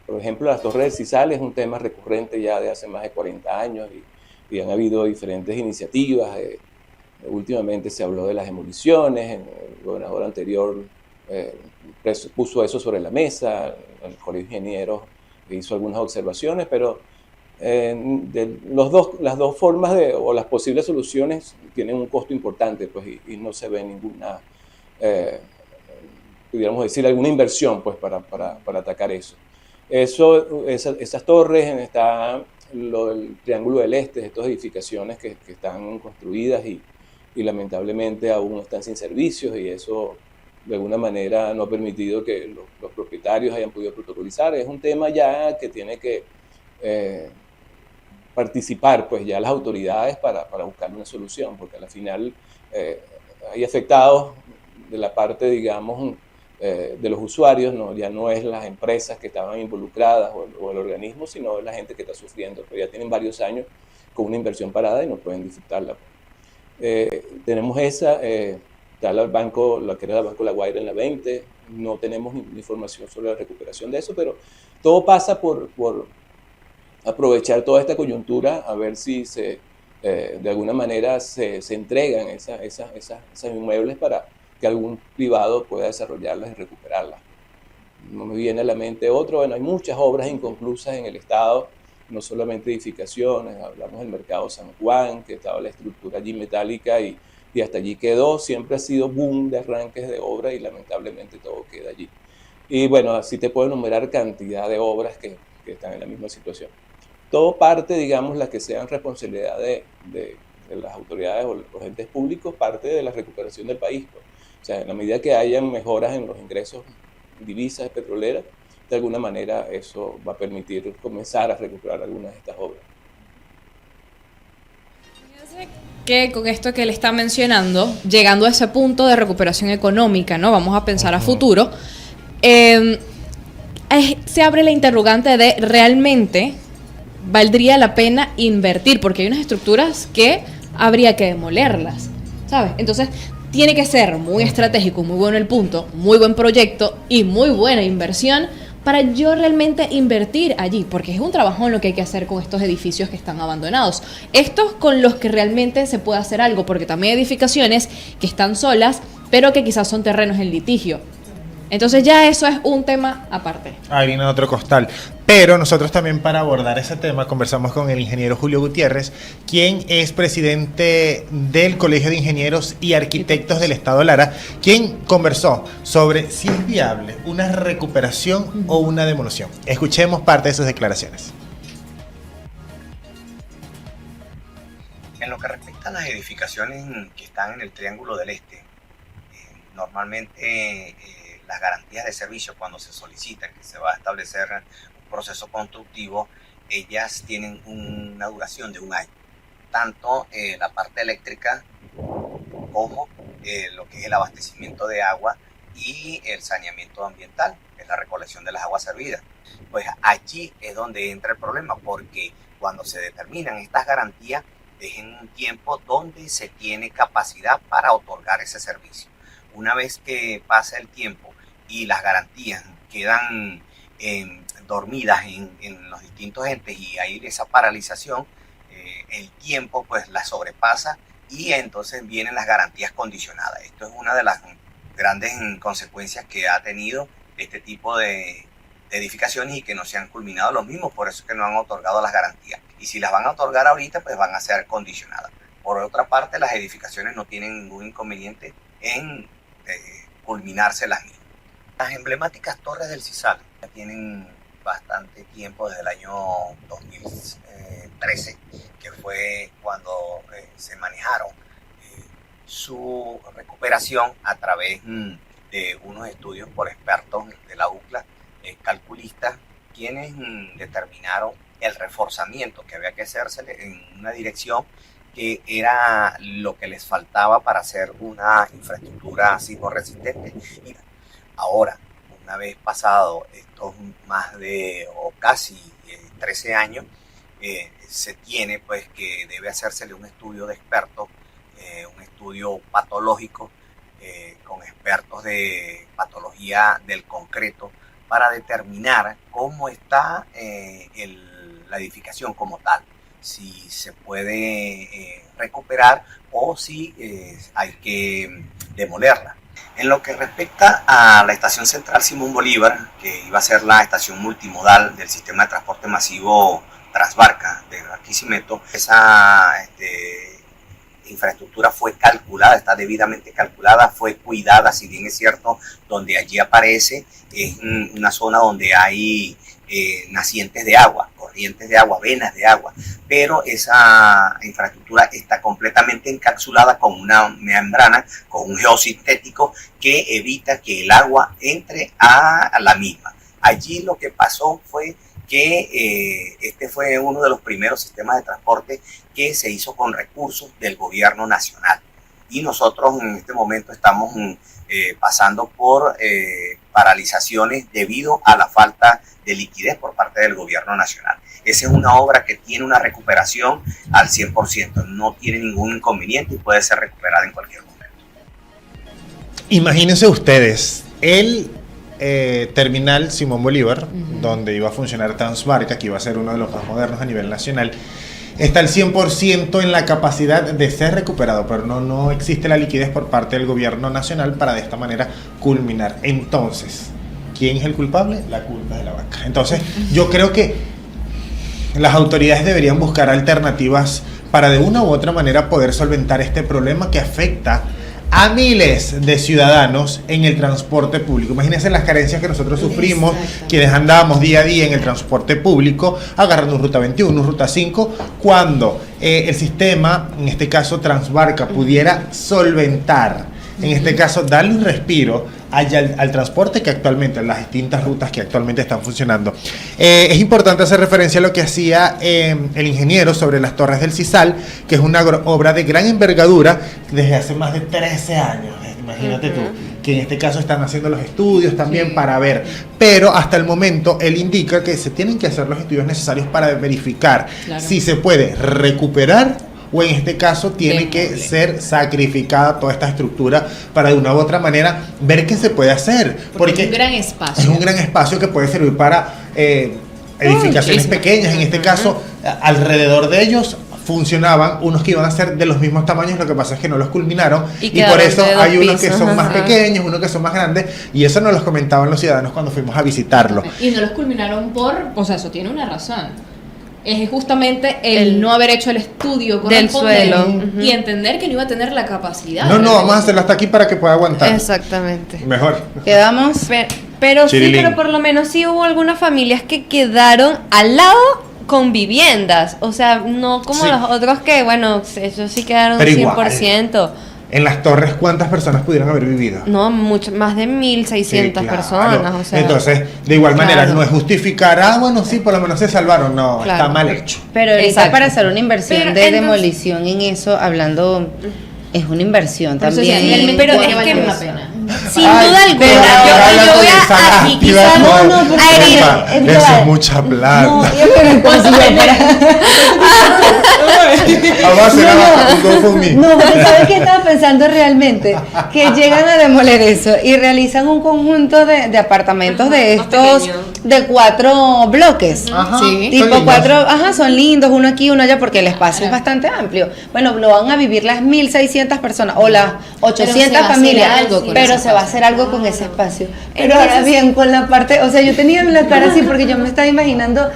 Speaker 7: Por ejemplo, las torres del Cisal es un tema recurrente ya de hace más de 40 años y han habido diferentes iniciativas. Últimamente se habló de las demoliciones, el gobernador anterior puso eso sobre la mesa, el Colegio de Ingenieros hizo algunas observaciones, pero las dos formas o las posibles soluciones tienen un costo importante, pues, y no se ve ninguna, pudiéramos decir, alguna inversión, pues, para atacar eso. Esas torres, está el Triángulo del Este, estas edificaciones que están construidas y lamentablemente aún están sin servicios, y eso de alguna manera no ha permitido que los propietarios hayan podido protocolizar. Es un tema ya que tiene que participar, pues, ya las autoridades para buscar una solución, porque al final hay afectados de la parte, digamos, de los usuarios, ya no es las empresas que estaban involucradas o el organismo, sino la gente que está sufriendo, pero ya tienen varios años con una inversión parada y no pueden disfrutarla. Tenemos esa, está la que era el Banco La Guaira en la 20, no tenemos información sobre la recuperación de eso, pero todo pasa por aprovechar toda esta coyuntura a ver si de alguna manera se entregan esas inmuebles para que algún privado pueda desarrollarlas y recuperarlas. No me viene a la mente otro, bueno, hay muchas obras inconclusas en el Estado, no solamente edificaciones, hablamos del Mercado San Juan, que estaba la estructura allí metálica y hasta allí quedó, siempre ha sido boom de arranques de obra y lamentablemente todo queda allí. Y bueno, así te puedo enumerar cantidad de obras que están en la misma situación. Todo parte, digamos, las que sean responsabilidad de las autoridades o los entes públicos, parte de la recuperación del país, pues. O sea, en la medida que hayan mejoras en los ingresos, divisas petroleras, de alguna manera eso va a permitir comenzar a recuperar algunas de estas obras.
Speaker 2: Que con esto que le está mencionando, llegando a ese punto de recuperación económica, ¿no? Vamos a pensar a futuro. se abre la interrogante de realmente valdría la pena invertir, porque hay unas estructuras que habría que demolerlas, ¿sabes? Entonces tiene que ser muy estratégico, muy bueno el punto, muy buen proyecto y muy buena inversión para yo realmente invertir allí, porque es un trabajón lo que hay que hacer con estos edificios que están abandonados. Estos con los que realmente se puede hacer algo, porque también hay edificaciones que están solas, pero que quizás son terrenos en litigio. Entonces ya eso es un tema aparte.
Speaker 3: Ahí viene otro costal. Pero nosotros también, para abordar ese tema, conversamos con el ingeniero Julio Gutiérrez, quien es presidente del Colegio de Ingenieros y Arquitectos del Estado Lara, quien conversó sobre si es viable una recuperación o una demolición. Escuchemos parte de sus declaraciones.
Speaker 8: En lo que respecta a las edificaciones que están en el Triángulo del Este, normalmente las garantías de servicio, cuando se solicita que se va a establecer un proceso constructivo, ellas tienen una duración de 1 año. Tanto la parte eléctrica como lo que es el abastecimiento de agua y el saneamiento ambiental, que es la recolección de las aguas servidas. Pues allí es donde entra el problema, porque cuando se determinan estas garantías, es en un tiempo donde se tiene capacidad para otorgar ese servicio. Una vez que pasa el tiempo y las garantías quedan dormidas en los distintos entes y hay esa paralización, el tiempo pues la sobrepasa y entonces vienen las garantías condicionadas. Esto es una de las grandes consecuencias que ha tenido este tipo de edificaciones y que no se han culminado los mismos, por eso es que no han otorgado las garantías. Y si las van a otorgar ahorita, pues van a ser condicionadas. Por otra parte, las edificaciones no tienen ningún inconveniente en culminarse las mismas. Las emblemáticas torres del Cisal ya tienen bastante tiempo, desde el año 2013, que fue cuando se manejaron su recuperación a través de unos estudios por expertos de la UCLA, calculistas, quienes determinaron el reforzamiento que había que hacerse en una dirección que era lo que les faltaba para hacer una infraestructura sismorresistente. Y ahora, una vez pasado estos más de o casi 13 años, se tiene pues que debe hacérsele un estudio de expertos, un estudio patológico con expertos de patología del concreto para determinar cómo está la edificación como tal, si se puede recuperar o si hay que demolerla. En lo que respecta a la estación central Simón Bolívar, que iba a ser la estación multimodal del sistema de transporte masivo Transbarca de Barquisimeto, esa infraestructura fue calculada, está debidamente calculada, fue cuidada, si bien es cierto, donde allí aparece, es una zona donde hay nacientes de agua, corrientes de agua, venas de agua, pero esa infraestructura está completamente encapsulada con una membrana, con un geosintético que evita que el agua entre a la misma. Allí lo que pasó fue que este fue uno de los primeros sistemas de transporte que se hizo con recursos del gobierno nacional. Y nosotros en este momento estamos pasando por paralizaciones debido a la falta de liquidez por parte del gobierno nacional. Esa es una obra que tiene una recuperación al 100%, no tiene ningún inconveniente y puede ser recuperada en cualquier momento.
Speaker 3: Imagínense ustedes, el terminal Simón Bolívar, donde iba a funcionar Transbarca, que iba a ser uno de los más modernos a nivel nacional, está al 100% en la capacidad de ser recuperado, pero no existe la liquidez por parte del gobierno nacional para de esta manera culminar. Entonces, ¿quién es el culpable? La culpa es de la banca. Entonces, yo creo que las autoridades deberían buscar alternativas para de una u otra manera poder solventar este problema que afecta a miles de ciudadanos en el transporte público. Imagínense las carencias que nosotros sufrimos, quienes andábamos día a día en el transporte público, agarrando un ruta 21, un ruta 5, cuando el sistema, en este caso Transbarca, pudiera solventar, en este caso darle un respiro al transporte que actualmente, las distintas rutas que actualmente están funcionando. Es importante hacer referencia a lo que hacía el ingeniero sobre las torres del Cisal, que es una obra de gran envergadura desde hace más de 13 años. Imagínate tú, que en este caso están haciendo los estudios también para ver. Pero hasta el momento él indica que se tienen que hacer los estudios necesarios para verificar si se puede recuperar o en este caso tiene que ser sacrificada toda esta estructura para de una u otra manera ver qué se puede hacer. Porque
Speaker 2: es un gran espacio.
Speaker 3: Es un gran espacio que puede servir para edificaciones pequeñas. En este caso, alrededor de ellos funcionaban unos que iban a ser de los mismos tamaños, lo que pasa es que no los culminaron y por eso hay unos que son más pequeños, unos que son más grandes, y eso nos los comentaban los ciudadanos cuando fuimos a visitarlo.
Speaker 2: Y no los culminaron o sea, eso tiene una razón. Es justamente el no haber hecho el estudio
Speaker 4: del suelo
Speaker 2: y entender que no iba a tener la capacidad.
Speaker 3: No, vamos a hacerlo hasta aquí para que pueda aguantar.
Speaker 4: Exactamente.
Speaker 3: Mejor.
Speaker 5: Quedamos.
Speaker 4: Pero sí,
Speaker 3: Chirilín.
Speaker 4: pero por lo menos sí hubo algunas familias que quedaron al lado con viviendas. O sea, no como los otros que, bueno, ellos sí quedaron
Speaker 3: pero
Speaker 4: 100%.
Speaker 3: En las torres, ¿cuántas personas pudieron haber vivido?
Speaker 4: No, mucho, más de 1.600 personas. O sea,
Speaker 3: entonces, de igual manera, no es justificar, bueno, sí, por lo menos se salvaron. No, está mal hecho.
Speaker 5: Pero ahorita
Speaker 4: Exacto.
Speaker 5: para hacer una inversión
Speaker 4: Pero
Speaker 5: de
Speaker 4: entonces,
Speaker 5: demolición en eso, hablando, es una inversión
Speaker 2: Pero
Speaker 5: también.
Speaker 2: eso sí, realmente
Speaker 4: pero
Speaker 2: tiene
Speaker 4: es que
Speaker 2: que valer la pena.
Speaker 4: sin duda alguna,
Speaker 3: pero ahora
Speaker 4: yo voy
Speaker 3: con esa
Speaker 4: a aquí
Speaker 3: activa,
Speaker 4: quizás
Speaker 3: no,
Speaker 4: a herir.
Speaker 3: eso es mucha plata.
Speaker 5: No, yo creo que
Speaker 3: Vamos a hacer un GoFundMe.
Speaker 5: No, pero ¿sabes qué estaba pensando realmente? Que llegan a demoler eso y realizan un conjunto de apartamentos de estos, de 4 bloques.
Speaker 3: Ajá,
Speaker 2: Sí.
Speaker 5: Tipo
Speaker 3: son
Speaker 5: 4, son lindos, uno aquí, uno allá, porque el espacio es bastante amplio. Bueno, no van a vivir las 1.600 personas o las 800 familias, pero se va a hacer algo con ese espacio. Pero ahora bien, con la parte, o sea, yo tenía la cara así porque yo me estaba imaginando,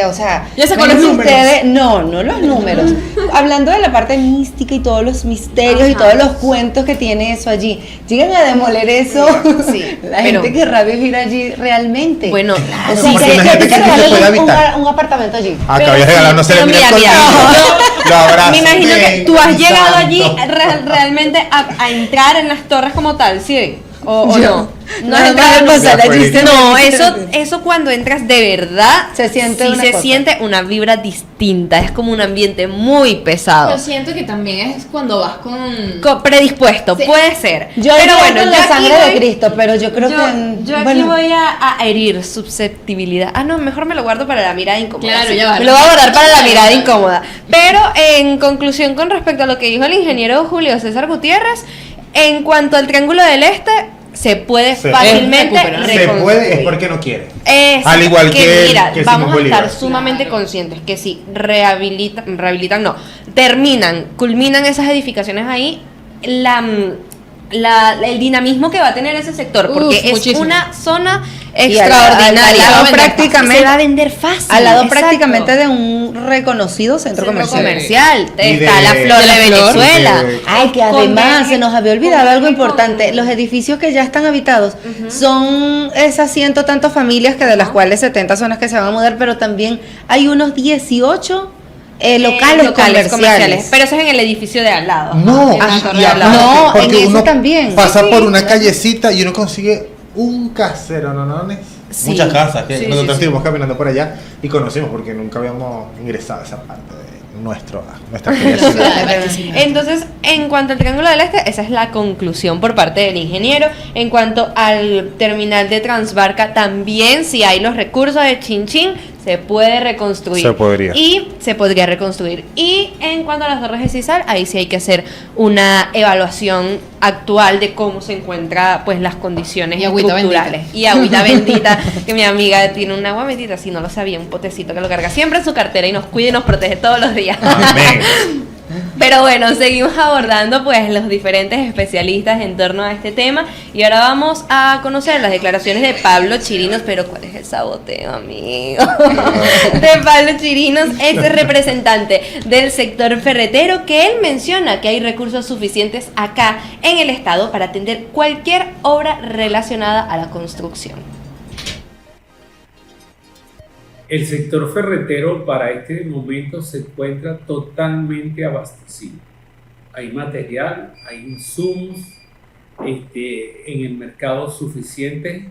Speaker 5: o sea,
Speaker 2: Ya sé con los números.
Speaker 5: no los números. Hablando de la parte mística y todos los misterios y todos los cuentos que tiene eso allí, llegan a demoler eso.
Speaker 4: Sí,
Speaker 5: la gente querrá vivir allí realmente.
Speaker 4: Bueno,
Speaker 5: o
Speaker 3: Sí,
Speaker 5: sea,
Speaker 3: porque imagínate que no se puede habitar.
Speaker 5: un apartamento allí.
Speaker 3: Acá había regalado, no se le
Speaker 4: pero
Speaker 3: mira el
Speaker 4: mira,
Speaker 3: colmillo. Lo abrazo.
Speaker 4: me imagino que tú has
Speaker 3: Ven,
Speaker 4: llegado
Speaker 3: santo.
Speaker 4: allí realmente a entrar en las torres como tal, ¿sí? ¿O no?
Speaker 5: No,
Speaker 4: has entrado,
Speaker 5: no, pasar allí,
Speaker 4: no, eso cuando entras de verdad
Speaker 5: se siente una cosa.
Speaker 4: siente una vibra distinta, es como un ambiente muy pesado.
Speaker 2: Yo siento que también es cuando vas con
Speaker 4: Predispuesto, puede ser.
Speaker 5: Yo
Speaker 4: pero bueno,
Speaker 5: con
Speaker 4: yo
Speaker 5: la
Speaker 4: aquí
Speaker 5: sangre de
Speaker 4: voy-
Speaker 5: Cristo, pero yo creo
Speaker 4: yo aquí voy a herir susceptibilidad. No, mejor me lo guardo para la mirada incómoda.
Speaker 2: Claro,
Speaker 4: sí.
Speaker 2: ya va.
Speaker 4: Me lo voy a guardar para la mirada incómoda. Pero en conclusión con respecto a lo que dijo el ingeniero Julio César Gutiérrez, en cuanto al Triángulo del Este, se puede fácilmente
Speaker 2: recuperar.
Speaker 3: Se puede, es porque no quiere.
Speaker 4: Exacto,
Speaker 3: Al igual que
Speaker 4: mira,
Speaker 3: que
Speaker 4: vamos
Speaker 3: Simón
Speaker 4: a
Speaker 3: Bolívar.
Speaker 4: estar sumamente conscientes que si rehabilitan no, culminan esas edificaciones ahí, el dinamismo que va a tener ese sector, porque es
Speaker 2: muchísimo.
Speaker 4: una zona
Speaker 5: Y al
Speaker 4: extraordinaria.
Speaker 5: lado
Speaker 4: Se
Speaker 5: prácticamente
Speaker 4: va a vender fácil.
Speaker 5: al lado
Speaker 4: exacto.
Speaker 5: prácticamente de un reconocido centro comercial.
Speaker 3: Y
Speaker 4: Está
Speaker 3: de-
Speaker 4: la Flor de,
Speaker 3: de la Flor.
Speaker 4: Venezuela.
Speaker 3: De-
Speaker 5: Ay, que además se nos había olvidado algo importante. Los edificios que ya están habitados son esas 100 tantas familias que de las cuales 70 son las que se van a mudar, pero también hay unos 18 locales comerciales.
Speaker 4: Pero eso es en el edificio de al lado.
Speaker 3: No,
Speaker 4: En la torre
Speaker 3: y
Speaker 4: de al lado.
Speaker 5: No,
Speaker 3: porque
Speaker 5: en ese
Speaker 3: uno
Speaker 5: también.
Speaker 3: pasa
Speaker 5: Sí,
Speaker 3: por
Speaker 5: sí.
Speaker 3: una callecita y uno consigue un casero, ¿no?
Speaker 4: Sí.
Speaker 3: Muchas casas que
Speaker 4: Sí,
Speaker 3: nosotros
Speaker 4: sí, sí.
Speaker 3: estuvimos caminando por allá y conocimos porque nunca habíamos ingresado a esa parte de nuestra querida ciudad.
Speaker 4: Entonces, en cuanto al Triángulo del Este, esa es la conclusión por parte del ingeniero. En cuanto al terminal de Transbarca, también si hay los recursos de Chinchín, se puede reconstruir.
Speaker 3: Se podría.
Speaker 4: Y se podría reconstruir. Y en cuanto a las torres de Cisal, ahí sí hay que hacer una evaluación actual de cómo se encuentra pues las condiciones
Speaker 2: Y agüita
Speaker 4: estructurales.
Speaker 2: bendita.
Speaker 4: Y agüita bendita, que mi amiga tiene un agua bendita, si no lo sabía, un potecito que lo carga siempre en su cartera y nos cuida y nos protege todos los días.
Speaker 3: Amén.
Speaker 4: Pero bueno, seguimos abordando pues los diferentes especialistas en torno a este tema y ahora vamos a conocer las declaraciones de Pablo Chirinos, pero ¿cuál es el saboteo, amigo? De Pablo Chirinos, ex representante del sector ferretero, que él menciona que hay recursos suficientes acá en el estado para atender cualquier obra relacionada a la construcción.
Speaker 9: El sector ferretero para este momento se encuentra totalmente abastecido. Hay material, hay insumos en el mercado suficiente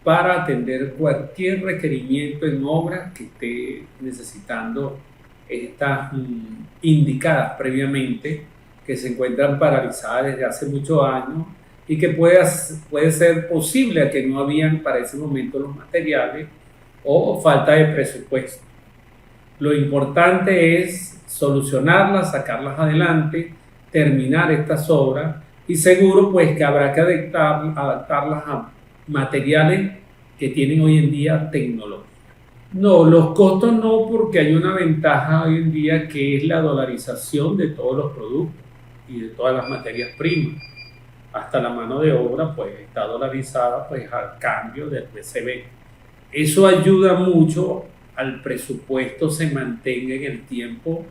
Speaker 9: para atender cualquier requerimiento en obra que esté necesitando estas indicadas previamente, que se encuentran paralizadas desde hace muchos años y que puede ser posible que no habían para ese momento los materiales o falta de presupuesto. Lo importante es solucionarlas, sacarlas adelante, terminar estas obras y seguro pues que habrá que adaptarlas a materiales que tienen hoy en día tecnología. No, los costos no, porque hay una ventaja hoy en día que es la dolarización de todos los productos y de todas las materias primas. Hasta la mano de obra pues está dolarizada pues al cambio del BCB. Eso ayuda mucho al presupuesto se mantenga en el tiempo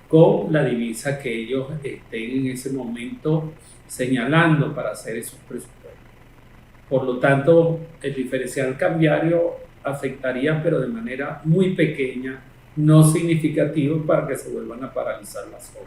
Speaker 9: con la divisa que ellos estén en ese momento señalando para hacer esos presupuestos. Por lo tanto, el diferencial cambiario afectaría, pero de manera muy pequeña, no significativa para que se vuelvan a paralizar las obras.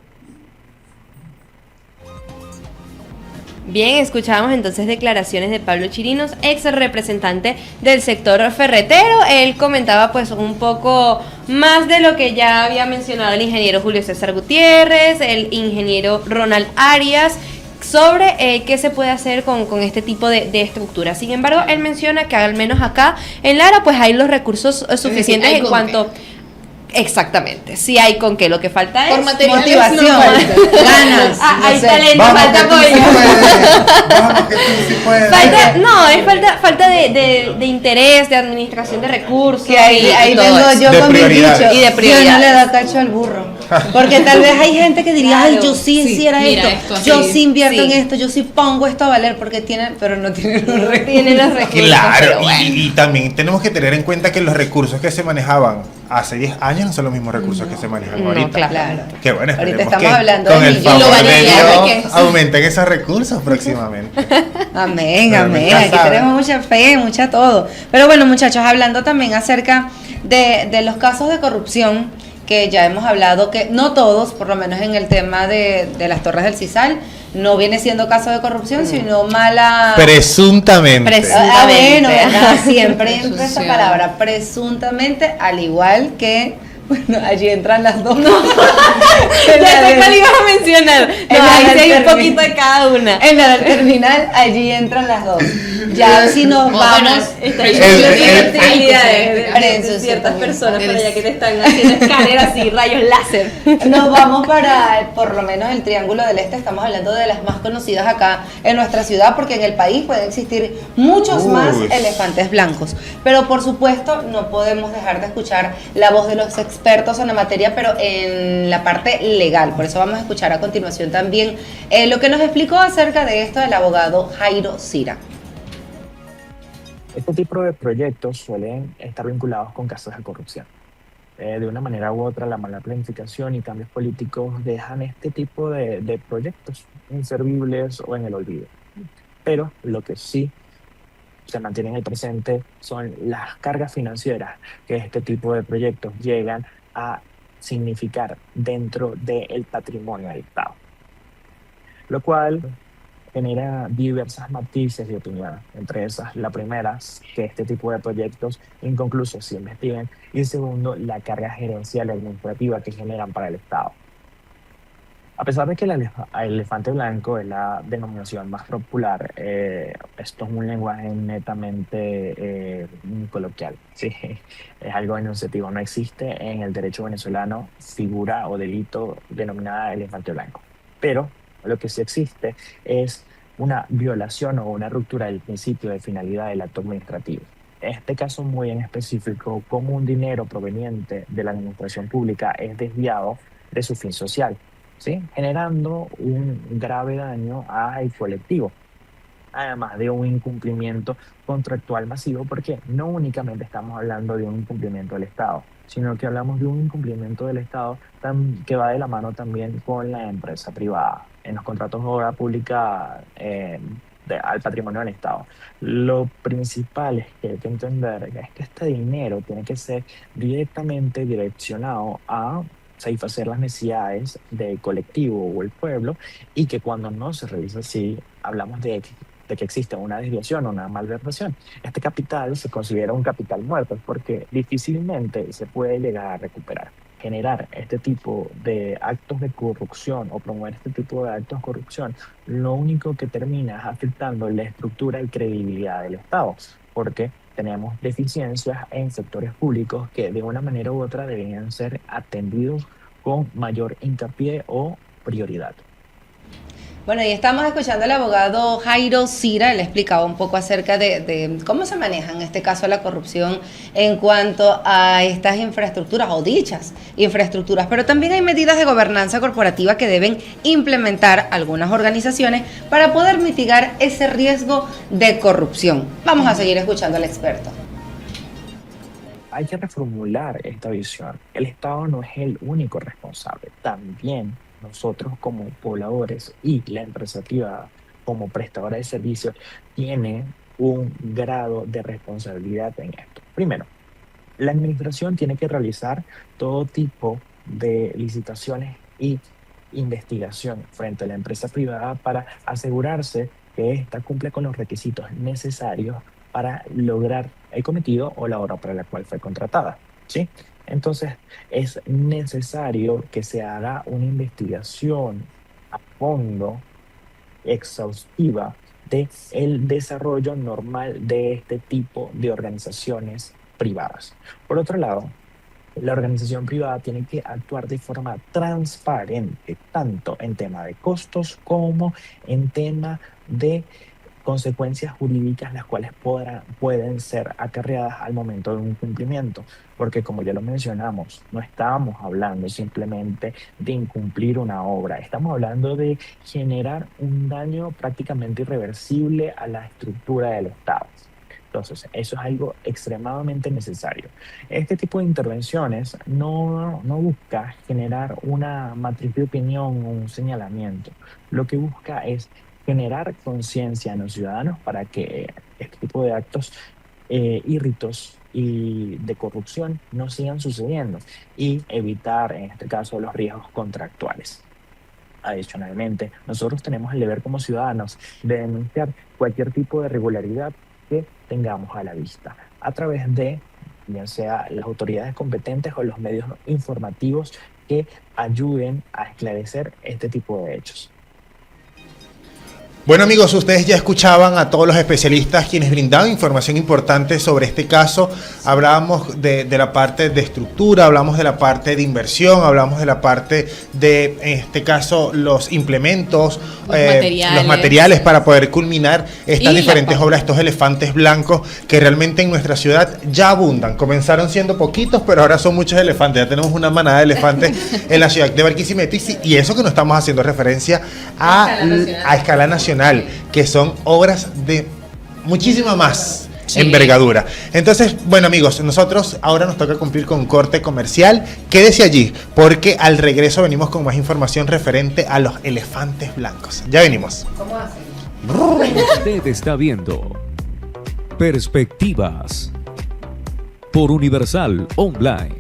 Speaker 4: Bien, escuchábamos entonces declaraciones de Pablo Chirinos, ex representante del sector ferretero. Él comentaba pues un poco más de lo que ya había mencionado el ingeniero Julio César Gutiérrez, el ingeniero Ronald Arias, sobre qué se puede hacer con este tipo de estructura. Sin embargo, él menciona que al menos acá en Lara pues hay los recursos suficientes en cuanto... Exactamente, sí hay con qué, lo que falta es
Speaker 5: motivación,
Speaker 4: no
Speaker 5: ganas,
Speaker 4: hay
Speaker 5: no sé.
Speaker 4: talento, falta apoyo.
Speaker 3: Vamos, que tú sí puedes.
Speaker 4: Falta de interés, de administración de recursos.
Speaker 5: Que ahí
Speaker 4: todo
Speaker 5: vengo
Speaker 4: eso.
Speaker 5: yo
Speaker 3: De
Speaker 5: con mi
Speaker 3: prioridades.
Speaker 5: dicho,
Speaker 4: Y de
Speaker 5: yo
Speaker 4: prioridades.
Speaker 5: no le da cacho al burro. Porque tal vez hay gente que diría, ay, yo sí
Speaker 2: Sí,
Speaker 5: hiciera
Speaker 2: mira
Speaker 5: esto,
Speaker 2: esto,
Speaker 5: yo
Speaker 2: sí,
Speaker 5: sí invierto en
Speaker 4: sí.
Speaker 5: esto, yo sí pongo esto a valer, porque tienen, pero no tienen los recursos.
Speaker 4: Tienen los recursos.
Speaker 3: Claro,
Speaker 4: pero bueno.
Speaker 3: y también tenemos que tener en cuenta que los recursos que se manejaban hace 10 años no son los mismos recursos que se manejan
Speaker 4: No,
Speaker 3: ahorita.
Speaker 4: claro.
Speaker 3: Que bueno,
Speaker 5: Ahorita
Speaker 3: esperemos
Speaker 5: estamos
Speaker 3: que
Speaker 5: hablando
Speaker 3: con
Speaker 5: de
Speaker 3: el
Speaker 5: millones.
Speaker 3: favor
Speaker 2: Y lo
Speaker 3: de
Speaker 2: variable
Speaker 3: Dios
Speaker 2: que es.
Speaker 3: aumenten esos recursos próximamente.
Speaker 5: Amén,
Speaker 3: Pero
Speaker 5: amén.
Speaker 3: nunca
Speaker 5: Aquí
Speaker 3: sabe.
Speaker 5: tenemos mucha fe, mucha todo. Pero bueno, muchachos, hablando también acerca de los casos de corrupción que ya hemos hablado, que no todos, por lo menos en el tema de las torres del Cisal, no viene siendo caso de corrupción, sino mala...
Speaker 3: Presuntamente.
Speaker 5: Bueno, ¿verdad? Siempre entra esa
Speaker 2: Presunción.
Speaker 5: palabra, presuntamente, al igual que, bueno, allí entran las dos.
Speaker 4: Ya sé cuál ibas a mencionar.
Speaker 5: En
Speaker 4: No,
Speaker 5: la
Speaker 4: ahí
Speaker 5: del
Speaker 4: sí hay un
Speaker 5: terminal.
Speaker 4: poquito de cada una.
Speaker 5: En la del terminal, allí entran las dos. Ya si nos vamos...
Speaker 4: Está
Speaker 3: El-
Speaker 4: diciendo
Speaker 3: el-
Speaker 4: de
Speaker 5: Eso,
Speaker 4: ciertas
Speaker 5: sí,
Speaker 4: personas
Speaker 2: también.
Speaker 4: por allá que te están haciendo escaleras y rayos láser.
Speaker 5: Nos vamos para, por lo menos, el Triángulo del Este. Estamos hablando de las más conocidas acá en nuestra ciudad, porque en el país pueden existir muchos más
Speaker 3: Uy.
Speaker 5: elefantes blancos. Pero, por supuesto, no podemos dejar de escuchar la voz de los expertos en la materia, pero en la parte legal. Por eso vamos a escuchar a continuación también lo que nos explicó acerca de esto el abogado Jairo Cira.
Speaker 10: Este tipo de proyectos suelen estar vinculados con casos de corrupción. De una manera u otra, la mala planificación y cambios políticos dejan este tipo de proyectos inservibles o en el olvido. Pero lo que sí se mantiene en el presente son las cargas financieras que este tipo de proyectos llegan a significar dentro del patrimonio del Estado. Lo cual genera diversas matices de opinión. Entre esas, la primera, que este tipo de proyectos inconclusos se investiguen, y segundo, la carga gerencial y administrativa que generan para el Estado. A pesar de que el elefante blanco es la denominación más popular, esto es un lenguaje netamente coloquial, ¿sí? Es algo enunciativo. No existe en el derecho venezolano figura o delito denominada elefante blanco. Pero lo que sí existe es una violación o una ruptura del principio de finalidad del acto administrativo. En este caso muy en específico, como un dinero proveniente de la administración pública es desviado de su fin social, ¿sí? Generando un grave daño al colectivo, además de un incumplimiento contractual masivo, porque no únicamente estamos hablando de un incumplimiento del Estado, sino que hablamos de un incumplimiento del Estado que va de la mano también con la empresa privada. En los contratos de obra pública al patrimonio del Estado. Lo principal es que hay que entender es que este dinero tiene que ser directamente direccionado a satisfacer las necesidades del colectivo o el pueblo, y que cuando no se realiza así, hablamos de que existe una desviación o una malversación. Este capital se considera un capital muerto porque difícilmente se puede llegar a recuperar. generar este tipo de actos de corrupción o promover este tipo de actos de corrupción, lo único que termina es afectando la estructura y credibilidad del Estado, porque tenemos deficiencias en sectores públicos que de una manera u otra deberían ser atendidos con mayor hincapié o prioridad.
Speaker 5: Bueno, y estamos escuchando al abogado Jairo Cira. Él explicaba un poco acerca de cómo se maneja en este caso la corrupción en cuanto a estas infraestructuras o dichas infraestructuras, pero también hay medidas de gobernanza corporativa que deben implementar algunas organizaciones para poder mitigar ese riesgo de corrupción. Vamos a seguir escuchando al experto.
Speaker 10: Hay que reformular esta visión. El Estado no es el único responsable. También nosotros como pobladores y la empresa privada como prestadora de servicios tiene un grado de responsabilidad en esto. Primero, la administración tiene que realizar todo tipo de licitaciones y investigación frente a la empresa privada para asegurarse que ésta cumple con los requisitos necesarios para lograr el cometido o la obra para la cual fue contratada, ¿sí? Entonces, es necesario que se haga una investigación a fondo, exhaustiva, de el desarrollo normal de este tipo de organizaciones privadas. Por otro lado, la organización privada tiene que actuar de forma transparente, tanto en tema de costos como en tema de consecuencias jurídicas, las cuales pueden ser acarreadas al momento de un incumplimiento, porque como ya lo mencionamos, no estamos hablando simplemente de incumplir una obra, estamos hablando de generar un daño prácticamente irreversible a la estructura del Estado. Entonces, eso es algo extremadamente necesario. Este tipo de intervenciones no busca generar una matriz de opinión o un señalamiento. Lo que busca es generar conciencia en los ciudadanos para que este tipo de actos írritos y de corrupción no sigan sucediendo y evitar, en este caso, los riesgos contractuales. Adicionalmente, nosotros tenemos el deber como ciudadanos de denunciar cualquier tipo de irregularidad que tengamos a la vista a través de, ya sea las autoridades competentes o los medios informativos que ayuden a esclarecer este tipo de hechos.
Speaker 3: Bueno amigos, ustedes ya escuchaban a todos los especialistas quienes brindaban información importante sobre este caso. Hablábamos de la parte de estructura, hablamos de la parte de inversión, hablamos de la parte de, en este caso, los implementos, los materiales para poder culminar estas diferentes obras, estos elefantes blancos que realmente en nuestra ciudad ya abundan. Comenzaron siendo poquitos, pero ahora son muchos elefantes. Ya tenemos una manada de elefantes en la ciudad de Barquisimeto y eso que no estamos haciendo referencia a escala nacional, que son obras de muchísima más envergadura. Entonces, bueno amigos, nosotros ahora nos toca cumplir con corte comercial. Quédese allí, porque al regreso venimos con más información referente a los elefantes blancos. Ya venimos.
Speaker 5: ¿Cómo hacen?
Speaker 1: Usted está viendo Perspectivas por Universal Online.